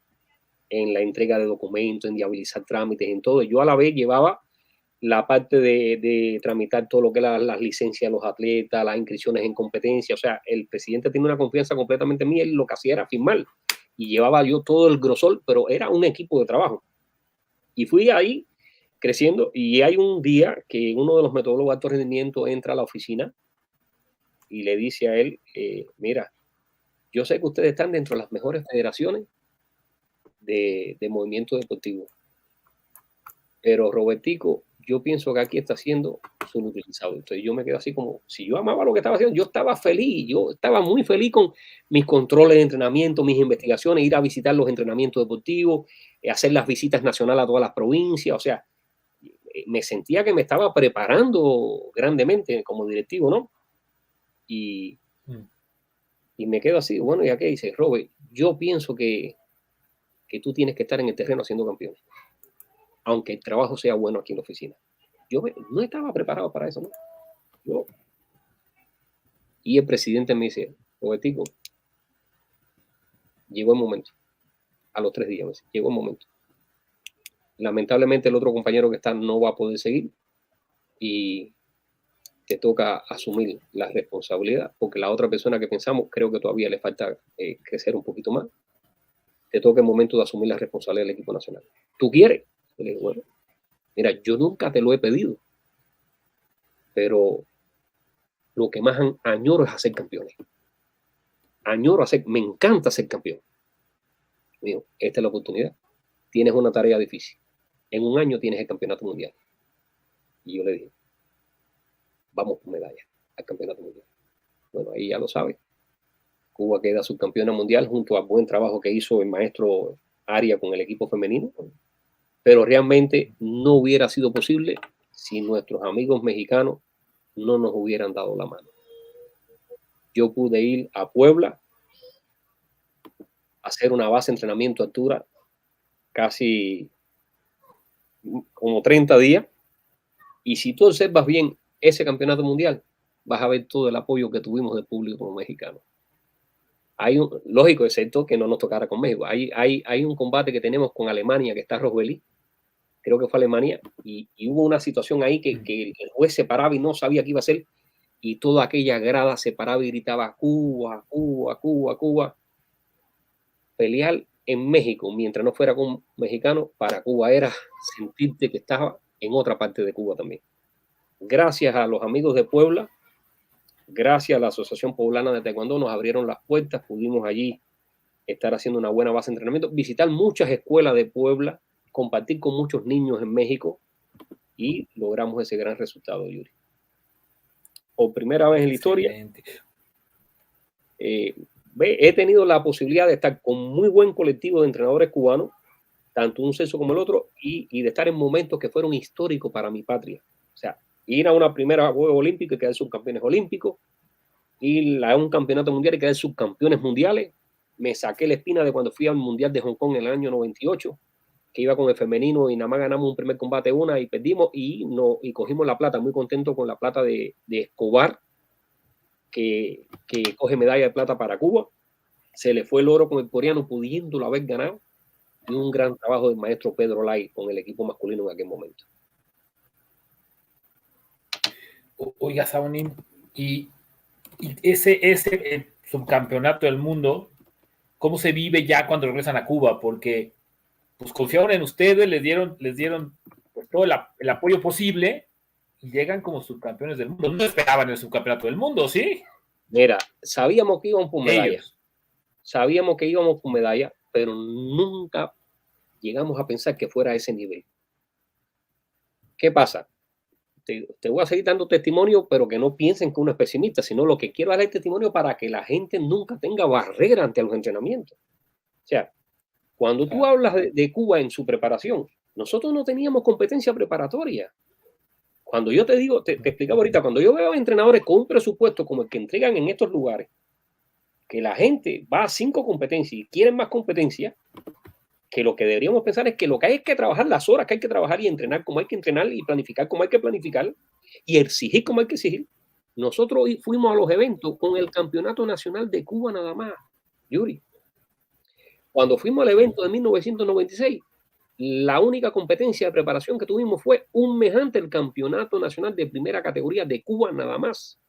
B: en la entrega de documentos, en viabilizar trámites, en todo. Yo a la vez llevaba la parte de tramitar todo lo que eran las licencias de los atletas, las inscripciones en competencia. O sea, el presidente tiene una confianza completamente en mí, él lo que hacía era firmar y llevaba yo todo el grosor, pero era un equipo de trabajo. Y fui ahí creciendo, y hay un día que uno de los metodólogos de alto rendimiento entra a la oficina y le dice a él, mira, yo sé que ustedes están dentro de las mejores federaciones de movimiento deportivo, pero Robertico, yo pienso que aquí está siendo subutilizado. Entonces yo me quedo así como, si yo amaba lo que estaba haciendo, yo estaba feliz, yo estaba muy feliz con mis controles de entrenamiento, mis investigaciones, ir a visitar los entrenamientos deportivos, hacer las visitas nacionales a todas las provincias. O sea, me sentía que me estaba preparando grandemente como directivo, ¿no? Y me quedo así, bueno, ¿y qué dice Robert? Yo pienso que que tú tienes que estar en el terreno haciendo campeones, aunque el trabajo sea bueno aquí en la oficina. Yo no estaba preparado para eso, ¿no? Y el presidente me dice, Robertico, llegó el momento. A los 3 días, me dice, llegó el momento. Lamentablemente el otro compañero que está no va a poder seguir y te toca asumir la responsabilidad, porque la otra persona que pensamos creo que todavía le falta crecer un poquito más. Te toca el momento de asumir la responsabilidad del equipo nacional. ¿Tú quieres? Yo le digo, bueno, mira, yo nunca te lo he pedido, pero lo que más añoro es hacer campeones. Me encanta ser campeón. Digo, esta es la oportunidad. Tienes una tarea difícil. En un año tienes el campeonato mundial. Y yo le dije, vamos por medalla al campeonato mundial. Bueno, ahí ya lo sabes. Cuba queda subcampeona mundial junto al buen trabajo que hizo el maestro Aria con el equipo femenino. Pero realmente no hubiera sido posible si nuestros amigos mexicanos no nos hubieran dado la mano. Yo pude ir a Puebla a hacer una base de entrenamiento a altura casi como 30 días. Y si tú observas bien ese campeonato mundial, vas a ver todo el apoyo que tuvimos del público mexicano. Lógico, excepto que no nos tocara con México. Hay un combate que tenemos con Alemania, que está Rosbelí, creo que fue Alemania, y hubo una situación ahí que el juez se paraba y no sabía qué iba a hacer, y toda aquella grada se paraba y gritaba Cuba, Cuba, Cuba, Cuba. Pelear en México, mientras no fuera con mexicanos, para Cuba era sentirte que estaba en otra parte de Cuba también. Gracias a los amigos de Puebla, gracias a la Asociación Poblana de Taekwondo, nos abrieron las puertas, pudimos allí estar haciendo una buena base de entrenamiento, visitar muchas escuelas de Puebla, compartir con muchos niños en México y logramos ese gran resultado, Yuri. Por primera vez en la historia, he tenido la posibilidad de estar con muy buen colectivo de entrenadores cubanos, tanto un sexo como el otro, y de estar en momentos que fueron históricos para mi patria. O sea, ir a una primera Juego Olímpico y quedar subcampeones olímpicos, ir a un campeonato mundial y quedar subcampeones mundiales. Me saqué la espina de cuando fui al Mundial de Hong Kong en el año 98, que iba con el femenino y nada más ganamos un primer combate y perdimos y cogimos la plata, muy contento con la plata de Escobar, que coge medalla de plata para Cuba. Se le fue el oro con el coreano, pudiéndolo haber ganado, y un gran trabajo del maestro Pedro Lai con el equipo masculino en aquel momento.
A: Oiga, Sabonín, y ese subcampeonato del mundo, ¿cómo se vive ya cuando regresan a Cuba? Porque pues confiaron en ustedes, les dieron pues, todo el apoyo posible y llegan como subcampeones del mundo. No esperaban el subcampeonato del mundo, ¿sí?
B: Mira, sabíamos que íbamos por medalla. Sabíamos que íbamos por medalla, pero nunca llegamos a pensar que fuera a ese nivel. ¿Qué pasa? Te voy a seguir dando testimonio, pero que no piensen que uno es pesimista, sino lo que quiero dar es testimonio para que la gente nunca tenga barrera ante los entrenamientos. O sea, cuando tú hablas de Cuba en su preparación, nosotros no teníamos competencia preparatoria. Cuando yo te digo, te explicaba ahorita, cuando yo veo a entrenadores con un presupuesto como el que entregan en estos lugares, que la gente va a 5 competencias y quieren más competencia, que lo que deberíamos pensar es que lo que hay es que trabajar las horas que hay que trabajar y entrenar como hay que entrenar y planificar como hay que planificar y exigir como hay que exigir. Nosotros fuimos a los eventos con el Campeonato Nacional de Cuba nada más, Yuri. Cuando fuimos al evento de 1996, la única competencia de preparación que tuvimos fue un mes antes del Campeonato Nacional de Primera Categoría de Cuba nada más.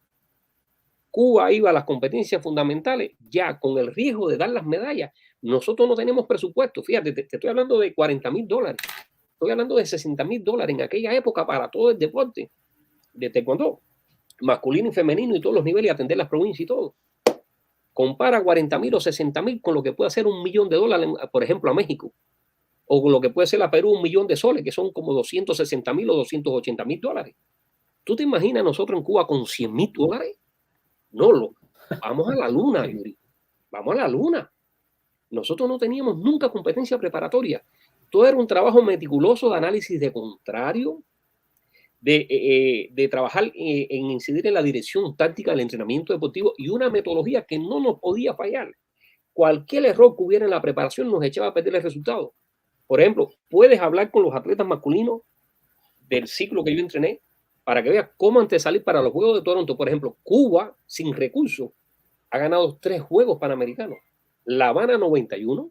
B: Cuba iba a las competencias fundamentales ya con el riesgo de dar las medallas. Nosotros no tenemos presupuesto. Fíjate, te estoy hablando de $40,000. Estoy hablando de $60,000 en aquella época para todo el deporte de taekwondo, masculino y femenino y todos los niveles, y atender las provincias y todo. Compara 40,000 o 60,000 con lo que puede hacer $1 millón, por ejemplo, a México. O con lo que puede ser a Perú $1 millón, que son como $260,000 o $280,000. ¿Tú te imaginas nosotros en Cuba con $100,000? No, vamos a la luna, Yuri. Vamos a la luna. Nosotros no teníamos nunca competencia preparatoria. Todo era un trabajo meticuloso de análisis de contrario, de trabajar en incidir en la dirección táctica del entrenamiento deportivo y una metodología que no nos podía fallar. cualquier error que hubiera en la preparación nos echaba a perder el resultado. Por ejemplo, puedes hablar con los atletas masculinos del ciclo que yo entrené para que veas cómo antes de salir para los Juegos de Toronto, por ejemplo, Cuba, sin recursos, ha ganado 3 Juegos Panamericanos. La Habana 91,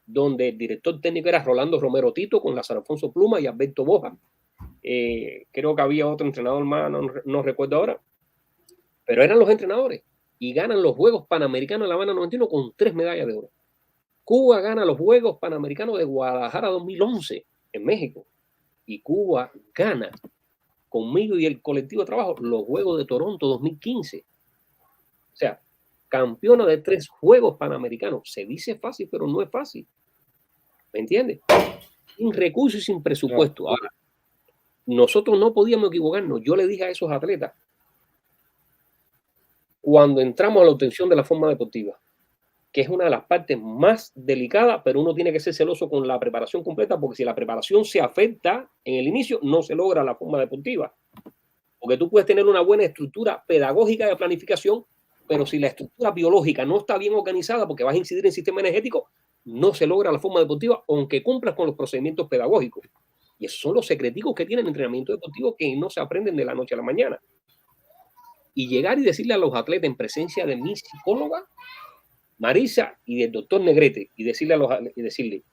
B: donde el director técnico era Rolando Romero Tito con Lázaro Alfonso Pluma y Alberto Boja. Creo que había otro entrenador más, no recuerdo ahora, pero eran los entrenadores y ganan los Juegos Panamericanos de La Habana 91 con 3 medallas de oro. Cuba gana los Juegos Panamericanos de Guadalajara 2011 en México y Cuba gana conmigo y el colectivo de trabajo los Juegos de Toronto 2015. O sea, campeona de 3 Juegos Panamericanos. Se dice fácil, pero no es fácil. ¿Me entiendes? Sin recursos y sin presupuesto. Ahora, nosotros no podíamos equivocarnos. Yo le dije a esos atletas, cuando entramos a la obtención de la forma deportiva, que es una de las partes más delicadas, pero uno tiene que ser celoso con la preparación completa, porque si la preparación se afecta en el inicio, no se logra la forma deportiva. Porque tú puedes tener una buena estructura pedagógica de planificación, pero si la estructura biológica no está bien organizada, porque vas a incidir en el sistema energético, no se logra la forma deportiva, aunque cumplas con los procedimientos pedagógicos. Y esos son los secreticos que tiene el entrenamiento deportivo que no se aprenden de la noche a la mañana. Y llegar y decirle a los atletas en presencia de mi psicóloga, Marisa, y del doctor Negrete, y decirle,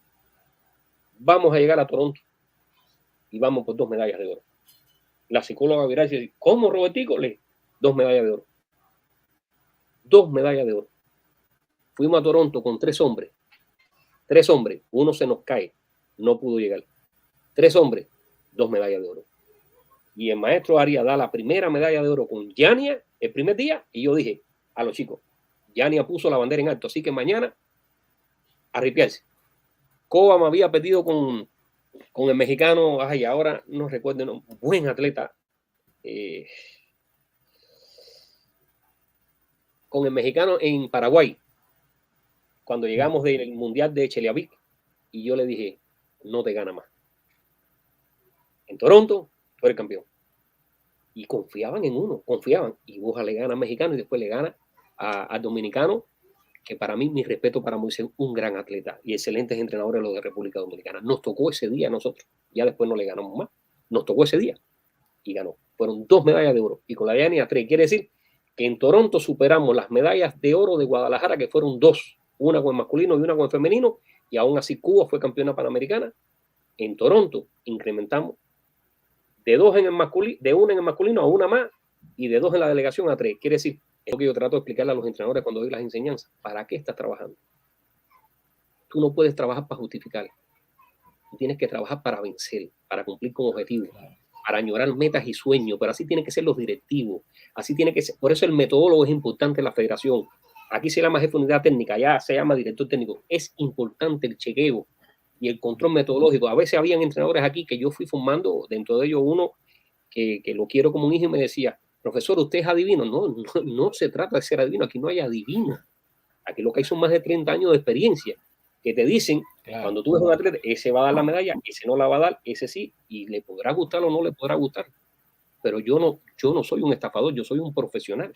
B: vamos a llegar a Toronto y vamos por 2 medallas de oro. La psicóloga viral dice, ¿cómo, Robertico? 2 medallas de oro. 2 medallas de oro. Fuimos a Toronto con 3 hombres. 3 hombres. Uno se nos cae. No pudo llegar. 3 hombres. 2 medallas de oro. Y el maestro Arias da la primera medalla de oro con Yania el primer día. Y yo dije a los chicos, Yania puso la bandera en alto. Así que mañana, arripiarse. Coba me había perdido con el mexicano. Ay, ahora no recuerdo. No, buen atleta. Con el mexicano en Paraguay, cuando llegamos del Mundial de Chelyabinsk, y yo le dije, no te gana más. En Toronto, tú eres campeón. Y confiaban en uno, confiaban. Y Boja le gana al mexicano y después le gana al dominicano, que para mí, mi respeto para Moisés, un gran atleta y excelentes entrenadores los de República Dominicana. Nos tocó ese día a nosotros. Ya después no le ganamos más. Nos tocó ese día y ganó. Fueron 2 medallas de oro. Y con la Yania 3. Quiere decir que en Toronto superamos las medallas de oro de Guadalajara, que fueron 2, una con el masculino y una con el femenino, y aún así Cuba fue campeona panamericana. En Toronto incrementamos de 2 en el masculino, de 1 en el masculino a 1 más, y de 2 en la delegación a 3. Quiere decir, es lo que yo trato de explicarle a los entrenadores cuando doy las enseñanzas. ¿Para qué estás trabajando? Tú no puedes trabajar para justificar. Tú tienes que trabajar para vencer, para cumplir con objetivos, para añorar metas y sueños, pero así tienen que ser los directivos, así tiene que ser. Por eso el metodólogo es importante en la federación. Aquí se llama jefe de unidad técnica, allá se llama director técnico. Es importante el chequeo y el control metodológico. A veces habían entrenadores aquí que yo fui formando, dentro de ellos uno que lo quiero como un hijo y me decía, profesor, ¿usted es adivino? No se trata de ser adivino, aquí no hay adivino. Aquí lo que hay son más de 30 años de experiencia que te dicen, claro, cuando tú ves un atleta, ese va a dar la medalla, ese no la va a dar, ese sí, y le podrá gustar o no le podrá gustar. Pero yo no soy un estafador, yo soy un profesional.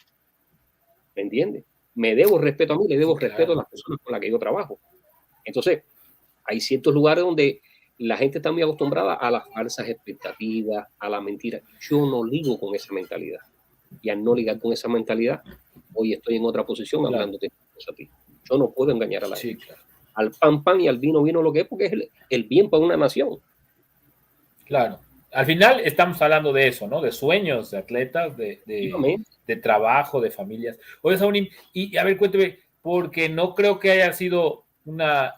B: ¿Me entiendes? Me debo respeto a mí, le debo respeto a las personas con las que yo trabajo. Entonces, hay ciertos lugares donde la gente está muy acostumbrada a las falsas expectativas, a la mentira. Yo no ligo con esa mentalidad. Y al no ligar con esa mentalidad, hoy estoy en otra posición hablándote a ti. Yo no puedo engañar a la gente. Claro. Al pan, pan y al vino, vino lo que es, porque es el bien para una nación.
A: Claro. Al final estamos hablando de eso, ¿no? De sueños, de atletas, de trabajo, de familias. Oye, Saunín, y a ver, cuénteme, porque no creo que haya sido una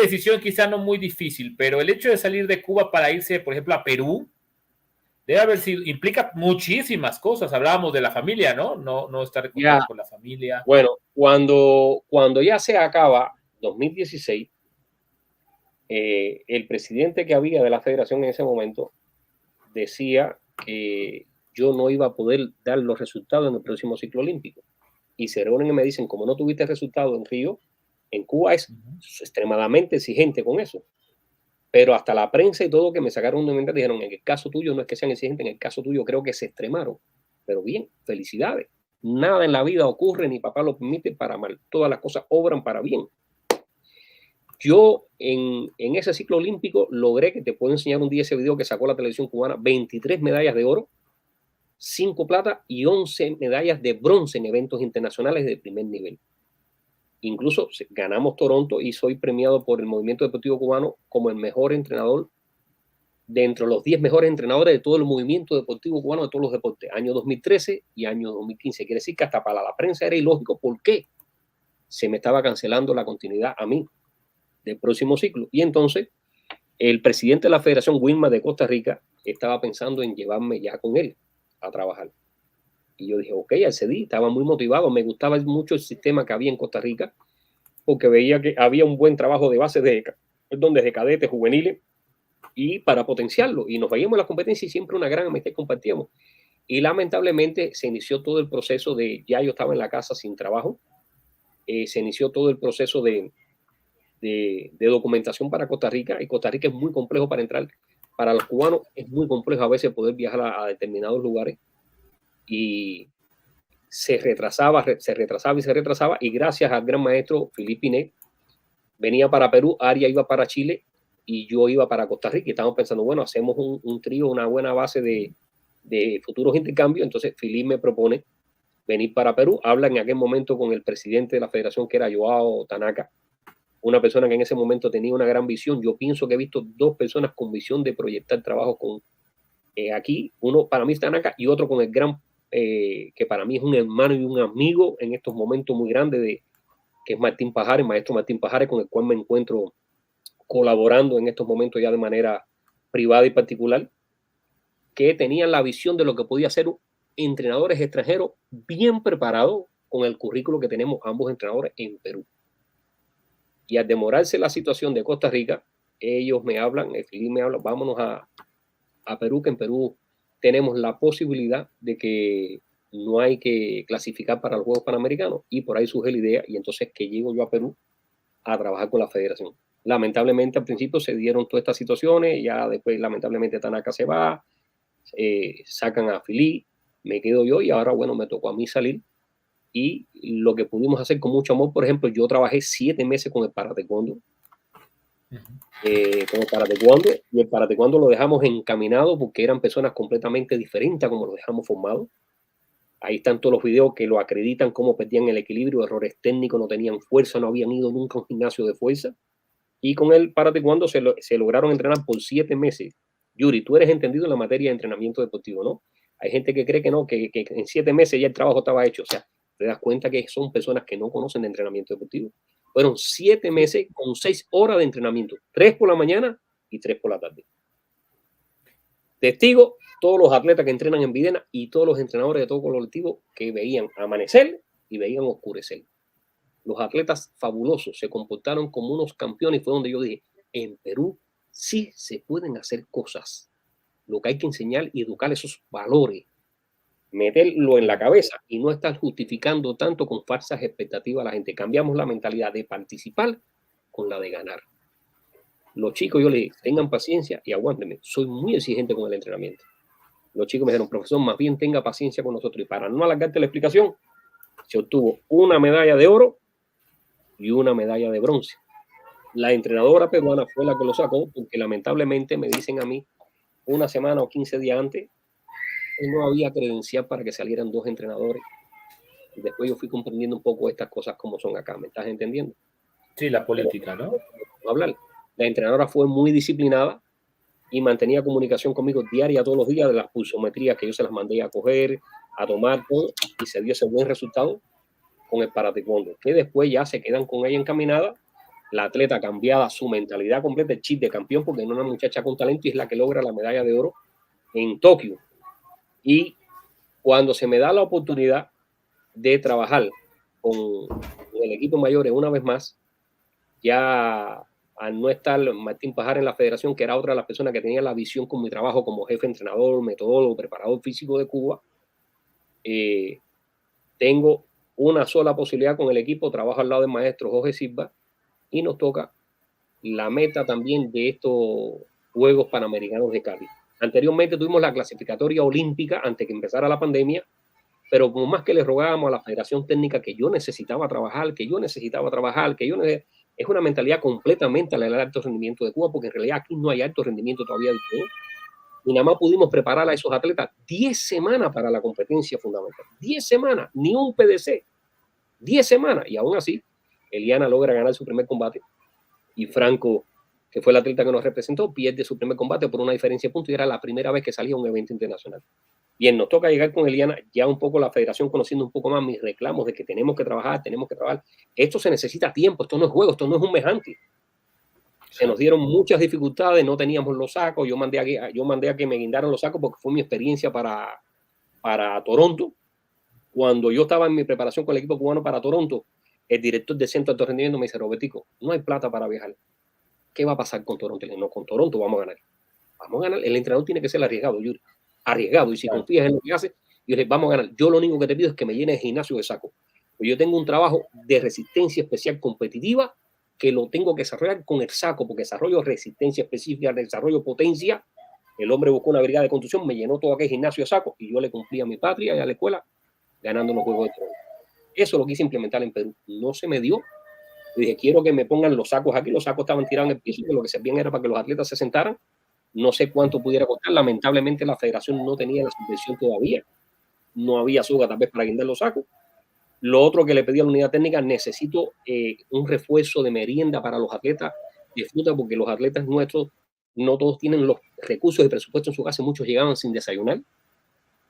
A: decisión quizá no muy difícil, pero el hecho de salir de Cuba para irse, por ejemplo, a Perú, debe haber sido, implica muchísimas cosas. Hablábamos de la familia, ¿no? No estar con la familia.
B: Bueno, cuando ya se acaba 2016, el presidente que había de la federación en ese momento decía que yo no iba a poder dar los resultados en el próximo ciclo olímpico. Y se reúnen y me dicen, como no tuviste resultados en Río, en Cuba es extremadamente exigente con eso. Pero hasta la prensa y todo que me sacaron un documento dijeron, en el caso tuyo no es que sean exigentes, en el caso tuyo creo que se extremaron. Pero bien, felicidades. Nada en la vida ocurre ni papá lo permite para mal. Todas las cosas obran para bien. Yo en ese ciclo olímpico logré, que te puedo enseñar un día ese video que sacó la televisión cubana, 23 medallas de oro, 5 plata y 11 medallas de bronce en eventos internacionales de primer nivel. Incluso ganamos Toronto y soy premiado por el Movimiento Deportivo Cubano como el mejor entrenador dentro de los 10 mejores entrenadores de todo el movimiento deportivo cubano de todos los deportes, año 2013 y año 2015. Quiere decir que hasta para la prensa era ilógico. ¿Por qué? Se me estaba cancelando la continuidad a mí del próximo ciclo. Y entonces el presidente de la Federación Wilma de Costa Rica estaba pensando en llevarme ya con él a trabajar. Y yo dije, ok, accedí, estaba muy motivado, me gustaba mucho el sistema que había en Costa Rica, porque veía que había un buen trabajo de base desde cadetes, juveniles, y para potenciarlo. Y nos veíamos en la competencia y siempre una gran amistad compartíamos. Y lamentablemente se inició todo el proceso ya yo estaba en la casa sin trabajo, se inició todo el proceso de documentación para Costa Rica, y Costa Rica es muy complejo para entrar. Para los cubanos es muy complejo a veces poder viajar a determinados lugares, y se retrasaba, y gracias al gran maestro Filipe Pinet venía para Perú, Aria iba para Chile y yo iba para Costa Rica, y estábamos pensando, bueno, hacemos un trío, una buena base de futuros intercambios. Entonces Filipe me propone venir para Perú, habla en aquel momento con el presidente de la federación, que era Joao Tanaka, una persona que en ese momento tenía una gran visión. Yo pienso que he visto dos personas con visión de proyectar trabajo con aquí, uno para mí es Tanaka y otro con el gran, que para mí es un hermano y un amigo en estos momentos muy grandes, que es Martín Pajares, maestro Martín Pajares, con el cual me encuentro colaborando en estos momentos ya de manera privada y particular, que tenían la visión de lo que podía ser entrenadores extranjeros bien preparados con el currículo que tenemos ambos entrenadores en Perú. Y al demorarse la situación de Costa Rica, ellos me hablan, Filipe me habla, vámonos a Perú, que en Perú tenemos la posibilidad de que no hay que clasificar para los Juegos Panamericanos, y por ahí surge la idea, y entonces que llego yo a Perú a trabajar con la federación. Lamentablemente al principio se dieron todas estas situaciones, ya después lamentablemente Tanaka se va, sacan a Filipe, me quedo yo, y ahora bueno, me tocó a mí salir, y lo que pudimos hacer con mucho amor, por ejemplo, yo trabajé 7 meses con el Parataekwondo, con el Parataekwondo, y el Parataekwondo lo dejamos encaminado porque eran personas completamente diferentes a como lo dejamos formado. Ahí están todos los videos que lo acreditan, cómo perdían el equilibrio, errores técnicos, no tenían fuerza, no habían ido nunca a un gimnasio de fuerza. Y con el Parataekwondo se lograron entrenar por 7 meses. Yuri, tú eres entendido en la materia de entrenamiento deportivo, ¿no? Hay gente que cree que no, que en 7 meses ya el trabajo estaba hecho. O sea, te das cuenta que son personas que no conocen de entrenamiento deportivo. Fueron 7 meses con 6 horas de entrenamiento, 3 por la mañana y 3 por la tarde. Testigo, todos los atletas que entrenan en Videna y todos los entrenadores de todo colectivo que veían amanecer y veían oscurecer. Los atletas fabulosos se comportaron como unos campeones, y fue donde yo dije, en Perú sí se pueden hacer cosas. Lo que hay que enseñar y educar esos valores, meterlo en la cabeza y no estar justificando tanto con falsas expectativas a la gente. Cambiamos la mentalidad de participar con la de ganar. Los chicos, yo les dije, tengan paciencia y aguántenme. Soy muy exigente con el entrenamiento. Los chicos me dijeron, profesor, más bien tenga paciencia con nosotros. Y para no alargarte la explicación, se obtuvo una medalla de oro y una medalla de bronce. La entrenadora peruana fue la que lo sacó, porque lamentablemente me dicen a mí una semana o 15 días antes que no había credencial para que salieran 2 entrenadores. Y después yo fui comprendiendo un poco estas cosas como son acá. ¿Me estás entendiendo?
A: Sí, la política, ¿no?
B: Hablar. La entrenadora fue muy disciplinada y mantenía comunicación conmigo diaria todos los días de las pulsometrías que yo se las mandé a coger, a tomar todo, y se dio ese buen resultado con el Parataekwondo, que después ya se quedan con ella encaminada. La atleta cambiada su mentalidad completa, el chip de campeón, porque es una muchacha con talento y es la que logra la medalla de oro en Tokio. Y cuando se me da la oportunidad de trabajar con el equipo mayor una vez más, ya al no estar Martín Pajar en la federación, que era otra de las personas que tenía la visión con mi trabajo como jefe entrenador, metodólogo, preparador físico de Cuba, tengo una sola posibilidad con el equipo, trabajo al lado del maestro Jorge Silva, y nos toca la meta también de estos Juegos Panamericanos de Cali. Anteriormente tuvimos la clasificatoria olímpica antes que empezara la pandemia, pero como más que le rogábamos a la Federación Técnica que yo necesitaba trabajar, es una mentalidad completamente al alto rendimiento de Cuba, porque en realidad aquí no hay alto rendimiento todavía del todo. Y nada más pudimos preparar a esos atletas 10 semanas para la competencia fundamental. 10 semanas, ni un PDC. 10 semanas. Y aún así, Eliana logra ganar su primer combate. Y Franco, que fue el atleta que nos representó, pierde su primer combate por una diferencia de puntos y era la primera vez que salía a un evento internacional. Bien, nos toca llegar con Eliana, ya un poco la federación conociendo un poco más mis reclamos de que tenemos que trabajar. Esto se necesita tiempo, esto no es juego, esto no es un mejante. Se nos dieron muchas dificultades, no teníamos los sacos, yo mandé a que me guindaran los sacos porque fue mi experiencia para Toronto. Cuando yo estaba en mi preparación con el equipo cubano para Toronto, el director de centro de alto rendimiento me dice, Robertico, no hay plata para viajar. ¿Qué va a pasar con Toronto? No, con Toronto vamos a ganar. Vamos a ganar. El entrenador tiene que ser arriesgado, Yuri. Arriesgado. Y si confías en lo que hace, yo le digo, vamos a ganar. Yo lo único que te pido es que me llene el gimnasio de saco. Pues yo tengo un trabajo de resistencia especial competitiva que lo tengo que desarrollar con el saco, porque desarrollo resistencia específica, desarrollo potencia. El hombre buscó una brigada de construcción, me llenó todo aquel gimnasio de saco y yo le cumplí a mi patria y a la escuela ganando los Juegos de Toronto. Eso lo quise implementar en Perú. No se me dio. Le dije, quiero que me pongan los sacos aquí. Los sacos estaban tirados en el piso, que lo que servían era para que los atletas se sentaran. No sé cuánto pudiera costar. Lamentablemente la federación no tenía la subvención todavía. No había soga tal vez para guindar los sacos. Lo otro que le pedí a la unidad técnica, necesito un refuerzo de merienda para los atletas de fruta, porque los atletas nuestros no todos tienen los recursos y presupuesto en su casa. Muchos llegaban sin desayunar.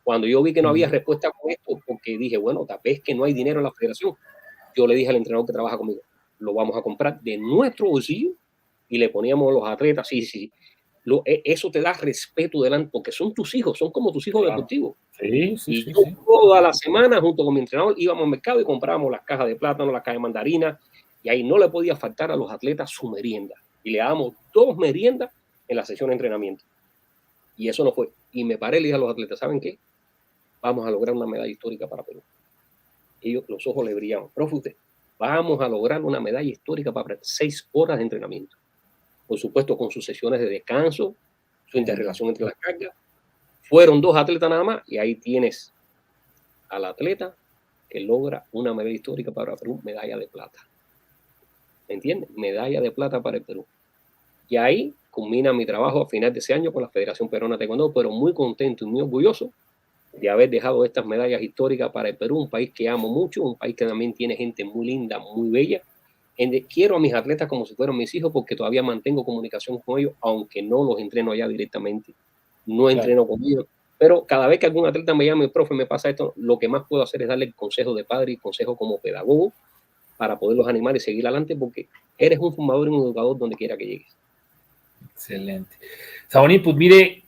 B: Cuando yo vi que no había respuesta con esto, porque dije, bueno, tal vez que no hay dinero en la federación, yo le dije al entrenador que trabaja conmigo, lo vamos a comprar de nuestro bolsillo y le poníamos a los atletas, sí. Eso te da respeto delante, porque son tus hijos, son como tus hijos deportivos.
A: Sí.
B: Toda la semana, junto con mi entrenador, íbamos al mercado y comprábamos las cajas de plátano, las cajas de mandarina, y ahí no le podía faltar a los atletas su merienda. Y le dábamos 2 meriendas en la sesión de entrenamiento. Y eso no fue. Y me paré y le dije a los atletas, ¿saben qué? Vamos a lograr una medalla histórica para Perú. Ellos, los ojos le brillaban. Profe, usted, vamos a lograr una medalla histórica para 6 horas de entrenamiento. Por supuesto, con sus sesiones de descanso, su interrelación entre las cargas. Fueron 2 atletas nada más y ahí tienes al atleta que logra una medalla histórica para Perú, medalla de plata. ¿Me entiendes? Medalla de plata para el Perú. Y ahí culmina mi trabajo a final de ese año con la Federación Peruana de Taekwondo, pero muy contento y muy orgulloso de haber dejado estas medallas históricas para el Perú, un país que amo mucho, un país que también tiene gente muy linda, muy bella. Quiero a mis atletas como si fueran mis hijos porque todavía mantengo comunicación con ellos, aunque no los entreno allá directamente. No entreno con ellos. Pero cada vez que algún atleta me llama, profe, me pasa esto, lo que más puedo hacer es darle el consejo de padre y consejo como pedagogo para poderlos animar y seguir adelante, porque eres un formador y un educador donde quiera que llegues.
A: Excelente. Sabonín, pues mire,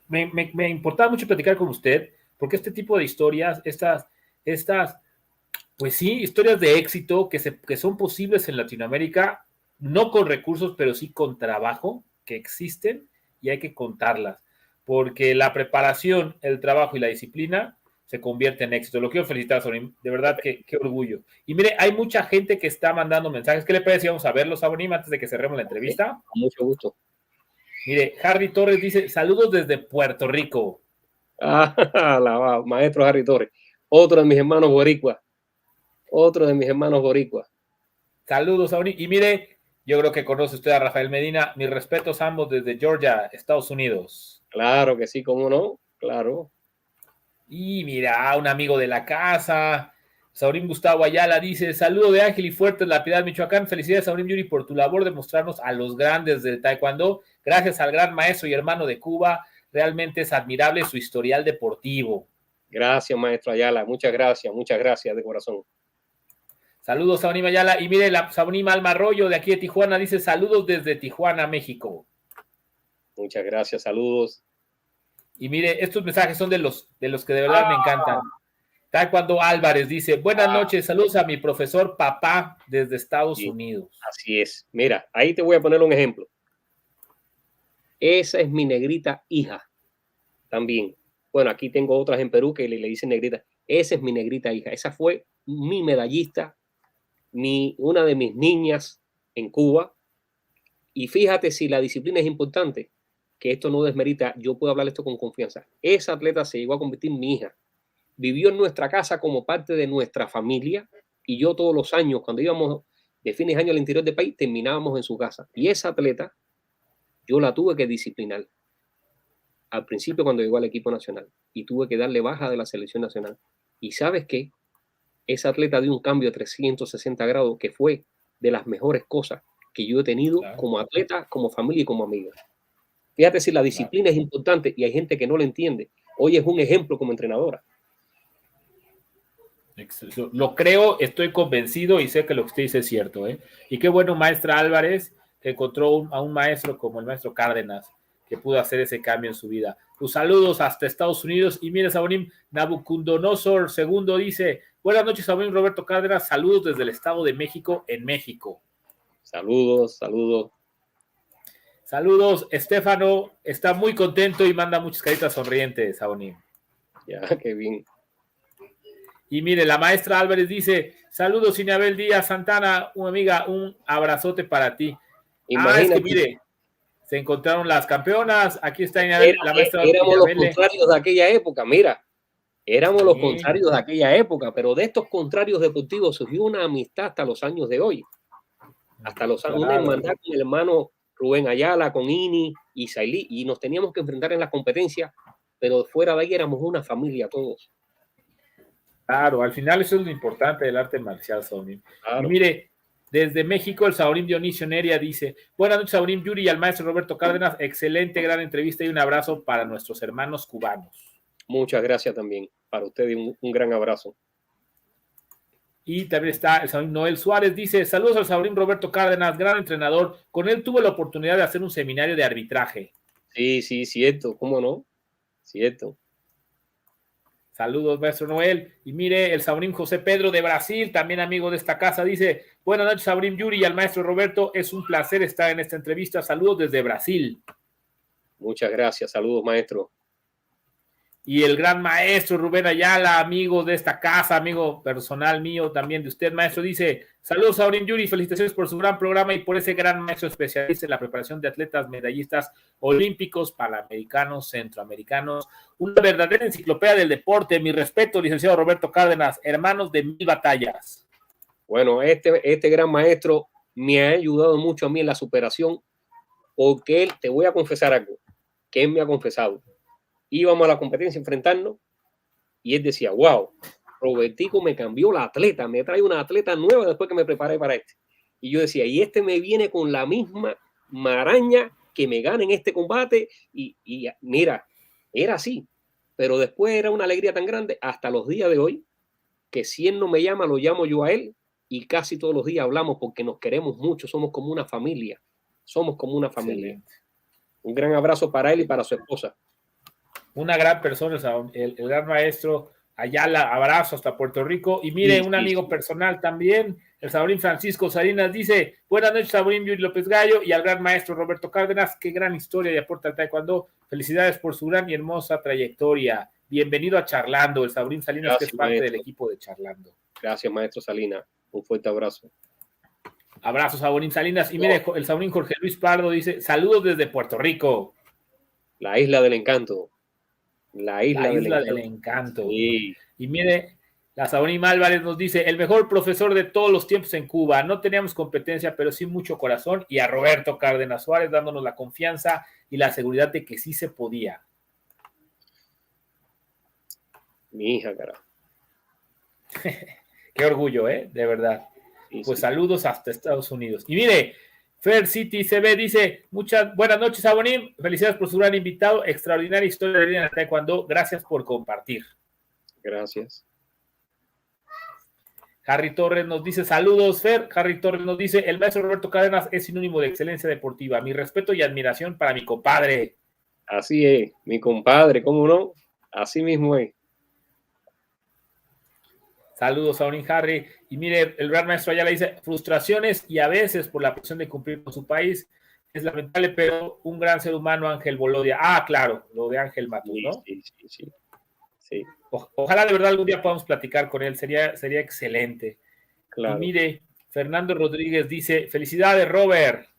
A: me importaba mucho platicar con usted, porque este tipo de historias, pues sí, historias de éxito que son posibles en Latinoamérica, no con recursos, pero sí con trabajo, que existen y hay que contarlas, porque la preparación, el trabajo y la disciplina se convierte en éxito. Lo quiero felicitar, Sabonín, de verdad que qué orgullo. Y mire, hay mucha gente que está mandando mensajes. ¿Qué le parece si vamos a verlos, Sabonín, antes de que cerremos la entrevista?
B: Con mucho gusto.
A: Mire, Harry Torres dice, saludos desde Puerto Rico.
B: Maestro Harry Torres, otro de mis hermanos boricuas.
A: Saludos, Sabonín. Y mire, yo creo que conoce usted a Rafael Medina. Mis respetos a ambos desde Georgia, Estados Unidos.
B: Claro que sí, cómo no, claro.
A: Y mira, un amigo de la casa, Saurín Gustavo Ayala, dice, saludo de Ángel y Fuertes, La Piedad, Michoacán. Felicidades, Saurín Yuri, por tu labor de mostrarnos a los grandes del taekwondo. Gracias al gran maestro y hermano de Cuba. Realmente es admirable su historial deportivo.
B: Gracias, maestro Ayala. Muchas gracias de corazón.
A: Saludos, Saurín Ayala. Y mire, la Saurín Alma Arroyo de aquí de Tijuana dice, saludos desde Tijuana, México.
B: Muchas gracias, saludos.
A: Y mire, estos mensajes son de los que de verdad me encantan. Taekwondo Álvarez dice, buenas noches, saludos a mi profesor papá desde Estados Unidos.
B: Así es. Mira, ahí te voy a poner un ejemplo. Esa es mi negrita hija también. Bueno, aquí tengo otras en Perú que le dicen negrita. Esa es mi negrita hija. Esa fue mi medallista, una de mis niñas en Cuba. Y fíjate si la disciplina es importante, que esto no desmerita, yo puedo hablar esto con confianza. Esa atleta se llegó a convertir en mi hija. vivió en nuestra casa como parte de nuestra familia, y yo todos los años, cuando íbamos de fines de año al interior del país, terminábamos en su casa. Y esa atleta, yo la tuve que disciplinar al principio cuando llegó al equipo nacional, y tuve que darle baja de la selección nacional. Y ¿sabes qué? Esa atleta dio un cambio de 360 grados que fue de las mejores cosas que yo he tenido como atleta, como familia y como amiga. Fíjate si la disciplina es importante y hay gente que no lo entiende. Hoy es un ejemplo como entrenadora.
A: Lo creo, estoy convencido y sé que lo que usted dice es cierto, ¿eh? Y qué bueno, maestra Álvarez, que encontró a un maestro como el maestro Cárdenas, que pudo hacer ese cambio en su vida. Tus saludos hasta Estados Unidos. Y mire, Sabonim, Nabucodonosor II dice, buenas noches, Sabonim Roberto Cárdenas, saludos desde el Estado de México, en México.
B: Saludos, saludos.
A: Saludos, Estefano, está muy contento y manda muchas caritas sonrientes, Sabonim.
B: Ya, qué bien.
A: Y mire, la maestra Álvarez dice, saludos, Inabel Díaz Santana, una amiga, un abrazote para ti.
B: Imagínate.
A: Es que mire, se encontraron las campeonas, aquí está Inabel, la maestra
B: éramos
A: Inabel.
B: Los contrarios de aquella época, mira, éramos los contrarios de aquella época, pero de estos contrarios deportivos surgió una amistad hasta los años de hoy. Hasta los años, una hermandad con el hermano Rubén Ayala, con Ini y Sailí, y nos teníamos que enfrentar en las competencias, pero fuera de ahí éramos una familia todos.
A: Claro, al final eso es lo importante del arte marcial, Sabonim. Claro. Y mire, desde México, el Sabonim Dionisio Neria dice, buenas noches, Sabonim Yuri y al maestro Roberto Cárdenas, excelente, gran entrevista y un abrazo para nuestros hermanos cubanos.
B: Muchas gracias también, para ustedes un gran abrazo.
A: Y también está el Sabonim Noel Suárez, dice, saludos al Sabonim Roberto Cárdenas, gran entrenador, con él tuve la oportunidad de hacer un seminario de arbitraje.
B: Sí, cierto, ¿cómo no? Cierto.
A: Saludos, maestro Noel. Y mire, el Sabonim José Pedro de Brasil, también amigo de esta casa, dice, buenas noches, Sabonim Yuri y al maestro Roberto, es un placer estar en esta entrevista. Saludos desde Brasil.
B: Muchas gracias, saludos, maestro.
A: Y el gran maestro Rubén Ayala, amigo de esta casa, amigo personal mío también de usted, maestro, dice, saludos, Sabonim Yuri, felicitaciones por su gran programa y por ese gran maestro especialista en la preparación de atletas medallistas olímpicos, panamericanos, centroamericanos, una verdadera enciclopedia del deporte. Mi respeto, licenciado Roberto Cárdenas, hermanos de 1000 batallas.
B: Bueno, este gran maestro me ha ayudado mucho a mí en la superación, porque él, te voy a confesar algo, que él me ha confesado. Íbamos a la competencia a enfrentarnos y él decía, wow, Robertico me cambió la atleta, me trae una atleta nueva después que me preparé para este. Y yo decía, y este me viene con la misma maraña que me gana en este combate. Y mira, era así. Pero después era una alegría tan grande hasta los días de hoy, que si él no me llama, lo llamo yo a él y casi todos los días hablamos porque nos queremos mucho, somos como una familia. Somos como una familia. Excelente. Un gran abrazo para él y para su esposa.
A: Una gran persona, el gran maestro Ayala, abrazo hasta Puerto Rico. Y mire, un amigo personal también, el Sabonim Francisco Salinas, dice, buenas noches, Sabonim Yuri López Gallo y al gran maestro Roberto Cárdenas, qué gran historia y aporta al taekwondo. Felicidades por su gran y hermosa trayectoria. Bienvenido a Charlando, el Sabonim Salinas, gracias, que es parte maestro. Del equipo de Charlando.
B: Gracias, maestro Salinas. Un fuerte abrazo.
A: Abrazos, Sabonim Salinas. Y mire, el Sabonim Jorge Luis Pardo dice, saludos desde Puerto Rico.
B: La isla del encanto. La isla
A: del encanto. Sí. Y mire, la Sabonim Álvarez nos dice, el mejor profesor de todos los tiempos en Cuba. No teníamos competencia, pero sí mucho corazón. Y a Roberto Cárdenas Suárez dándonos la confianza y la seguridad de que sí se podía.
B: Mi hija, carajo.
A: Qué orgullo, de verdad. Sí, pues sí. Saludos hasta Estados Unidos. Y mire, Fair City CB dice, muchas buenas noches, Sabonim, felicidades por su gran invitado, extraordinaria historia de vida en el taekwondo, gracias por compartir.
B: Gracias.
A: Harry Torres nos dice, saludos, Fer. Harry Torres nos dice, el maestro Roberto Cárdenas es sinónimo de excelencia deportiva, mi respeto y admiración para mi compadre.
B: Así es, mi compadre, ¿cómo no? Así mismo es.
A: Saludos, Sabonim Harry. Y mire, el gran maestro allá le dice, frustraciones y a veces por la presión de cumplir con su país, es lamentable, pero un gran ser humano, Ángel Bolodia. Ah, claro, lo de Ángel Matú, ¿no? Sí. Ojalá de verdad algún día podamos platicar con él, sería excelente. Claro. Y mire, Fernando Rodríguez dice, felicidades, Robert.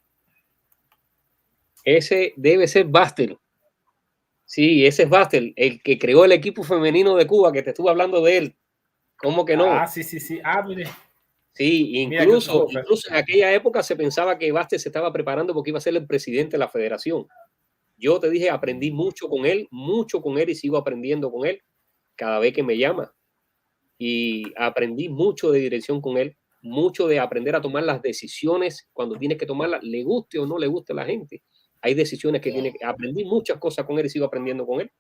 B: Ese debe ser Buster. Sí, ese es Bastel, el que creó el equipo femenino de Cuba, que te estuve hablando de él. ¿Cómo que no?
A: Ah, sí, sí, sí. Ah, mire.
B: Sí,
A: Y mira que otro
B: incluso,
A: juego.
B: incluso en aquella época se pensaba que Bastel se estaba preparando porque iba a ser el presidente de la federación. Yo te dije, aprendí mucho con él y sigo aprendiendo con él cada vez que me llama. Y aprendí mucho de dirección con él, mucho de aprender a tomar las decisiones cuando tienes que tomarlas, le guste o no le guste a la gente. Hay decisiones que tiene que... Aprendí muchas cosas con él y sigo aprendiendo con él.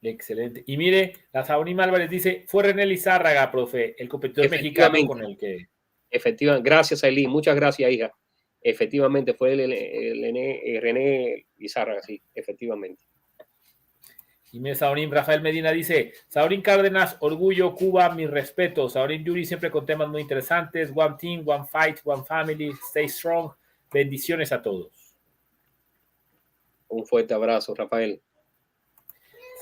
A: Excelente. Y mire, la Saunín Álvarez dice, fue René Lizárraga, profe, el competidor mexicano con
B: Efectivamente,
A: el que...
B: efectivamente. Gracias, Aileen. Muchas gracias, hija. Efectivamente, fue René Izárraga, sí, efectivamente.
A: Y mire, Saurín Rafael Medina dice, Saurín Cárdenas, orgullo, Cuba, mis respetos. Saurín Yuri siempre con temas muy interesantes. One team, one fight, one family, stay strong. Bendiciones a todos.
B: Un fuerte abrazo, Rafael.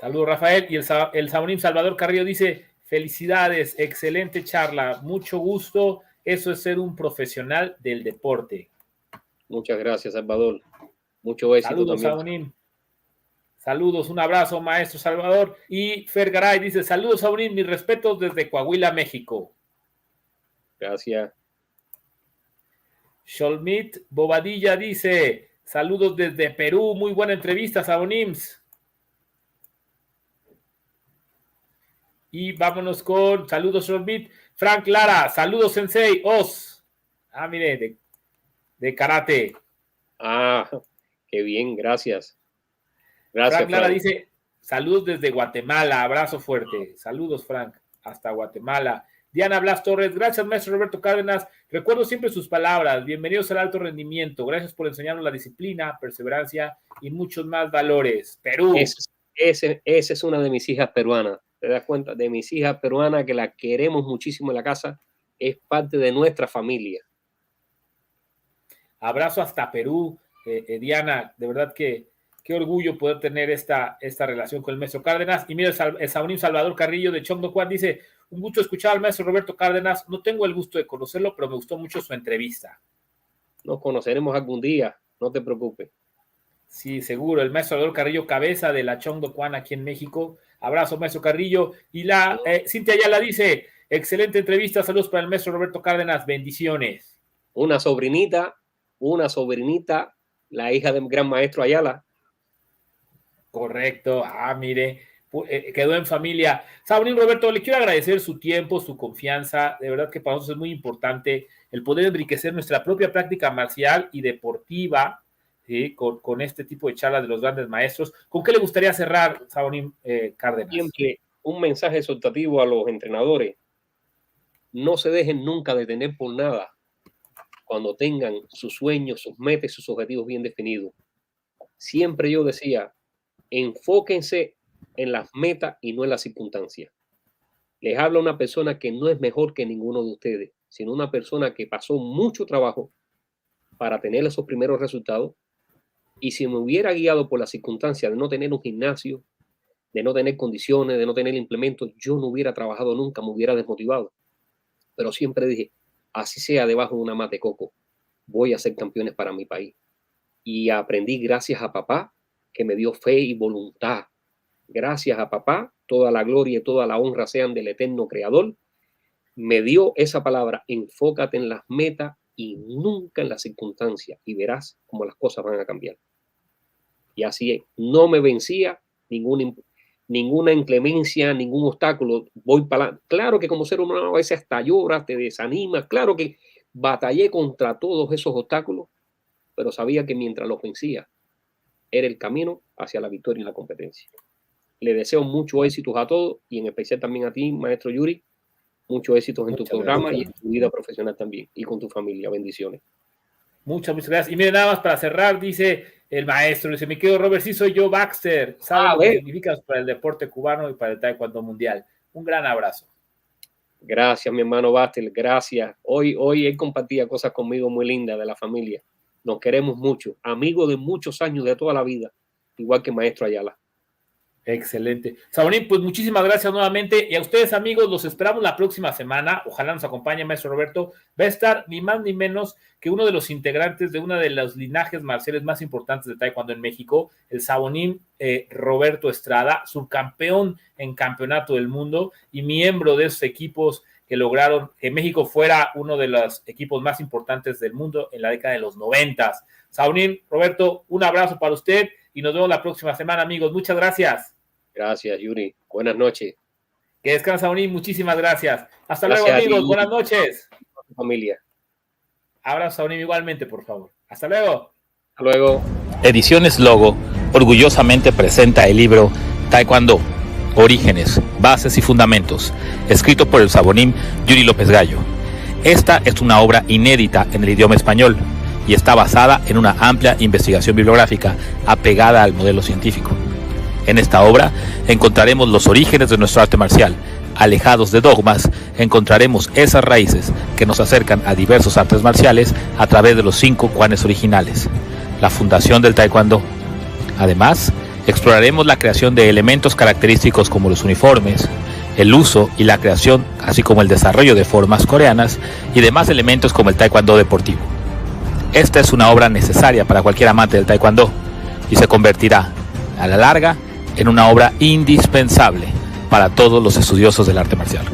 A: Saludos, Rafael. Y el Saurín Salvador Carrillo dice, felicidades, excelente charla, mucho gusto. Eso es ser un profesional del deporte.
B: Muchas gracias, Salvador. Mucho éxito
A: Saludos,
B: también.
A: Saurín. Saludos, un abrazo, maestro Salvador. Y Fer Garay dice, saludos, Saurín, mis respetos desde Coahuila, México.
B: Gracias.
A: Sholmit Bobadilla dice, saludos desde Perú, muy buena entrevista, Saunims. Y vámonos con saludos, Sholmit. Frank Lara, saludos, Sensei, Oz. Ah, mire, de karate.
B: Ah, qué bien, gracias. Gracias,
A: Frank Lara
B: Frank.
A: dice, saludos desde Guatemala, abrazo fuerte. Saludos, Frank, hasta Guatemala. Diana Blas Torres, gracias, maestro Roberto Cárdenas. Recuerdo siempre sus palabras. Bienvenidos al alto rendimiento. Gracias por enseñarnos la disciplina, perseverancia y muchos más valores. Perú.
B: Esa es una de mis hijas peruanas. ¿Te das cuenta? De mis hijas peruanas, que la queremos muchísimo en la casa. Es parte de nuestra familia.
A: Abrazo hasta Perú. Diana, de verdad que qué orgullo poder tener esta relación con el maestro Cárdenas. Y mira, el Saurín Salvador Carrillo de Chongdo Juan dice, un gusto escuchar al maestro Roberto Cárdenas. No tengo el gusto de conocerlo, pero me gustó mucho su entrevista.
B: Nos conoceremos algún día, no te preocupes.
A: Sí, seguro. El maestro Salvador Carrillo, cabeza de la Chongdo Juan aquí en México. Abrazo, maestro Carrillo. Y la Cintia Ayala dice, excelente entrevista. Saludos para el maestro Roberto Cárdenas. Bendiciones.
B: Una sobrinita, la hija del gran maestro Ayala.
A: Correcto. Ah, mire, quedó en familia. Saurín Roberto, le quiero agradecer su tiempo, su confianza. De verdad que para nosotros es muy importante el poder enriquecer nuestra propia práctica marcial y deportiva, ¿sí? Con este tipo de charlas de los grandes maestros. ¿Con qué le gustaría cerrar, Saurín Cárdenas?
B: Siempre un mensaje exhortativo a los entrenadores. No se dejen nunca detener por nada cuando tengan sus sueños, sus metas, sus objetivos bien definidos. Siempre yo decía, enfóquense en las metas y no en las circunstancias. Les habla una persona que no es mejor que ninguno de ustedes, sino una persona que pasó mucho trabajo para tener esos primeros resultados. Y si me hubiera guiado por la circunstancia de no tener un gimnasio, de no tener condiciones, de no tener implementos, yo no hubiera trabajado nunca, me hubiera desmotivado. Pero siempre dije, así sea debajo de una mata de coco, voy a ser campeones para mi país. Y aprendí gracias a papá, que me dio fe y voluntad. Gracias a papá, toda la gloria y toda la honra sean del eterno creador. Me dio esa palabra, enfócate en las metas y nunca en las circunstancias, y verás cómo las cosas van a cambiar. Y así es, no me vencía ninguna inclemencia, ningún obstáculo, voy para adelante. Claro que como ser humano a veces hasta lloras, te desanimas, claro que batallé contra todos esos obstáculos, pero sabía que mientras los vencía, era el camino hacia la victoria y la competencia. Le deseo mucho éxitos a todos y en especial también a ti, maestro Yuri, muchos éxitos en tu programa y en tu vida profesional también y con tu familia. Bendiciones.
A: Muchas gracias. Y mire, nada más para cerrar, dice el maestro, dice, mi querido Robert, sí soy yo, Baxter, sabe lo que significa para el deporte cubano y para el taekwondo mundial. Un gran abrazo.
B: Gracias, mi hermano Baxter, gracias. Hoy él compartía cosas conmigo muy lindas de la familia. Nos queremos mucho, amigos de muchos años, de toda la vida, igual que maestro Ayala.
A: Excelente. Sabonín, pues muchísimas gracias nuevamente. Y a ustedes, amigos, los esperamos la próxima semana. Ojalá nos acompañe, maestro Roberto. Va a estar ni más ni menos que uno de los integrantes de uno de los linajes marciales más importantes de Taekwondo en México, el Sabonín Roberto Estrada, subcampeón en campeonato del mundo y miembro de esos equipos que lograron que México fuera uno de los equipos más importantes del mundo en la década de los 90. Sabonín, Roberto, un abrazo para usted y nos vemos la próxima semana, amigos. Muchas gracias.
B: Gracias, Yuri. Buenas noches.
A: Que descansa, Sabonín. Muchísimas gracias. Hasta luego, amigos. Buenas noches.
B: Familia.
A: Abrazo, Sabonín, igualmente, por favor. Hasta luego.
B: Hasta luego.
C: Ediciones Logo orgullosamente presenta el libro Taekwondo, Orígenes, Bases y Fundamentos, escrito por el sabonín Yuri López Gallo. Esta es una obra inédita en el idioma español y está basada en una amplia investigación bibliográfica apegada al modelo científico. En esta obra encontraremos los orígenes de nuestro arte marcial. Alejados de dogmas, encontraremos esas raíces que nos acercan a diversos artes marciales a través de los 5 Kwanes originales, la fundación del Taekwondo. Además, exploraremos la creación de elementos característicos como los uniformes, el uso y la creación, así como el desarrollo de formas coreanas y demás elementos como el Taekwondo deportivo. Esta es una obra necesaria para cualquier amante del Taekwondo y se convertirá, a la larga, en una obra indispensable para todos los estudiosos del arte marcial.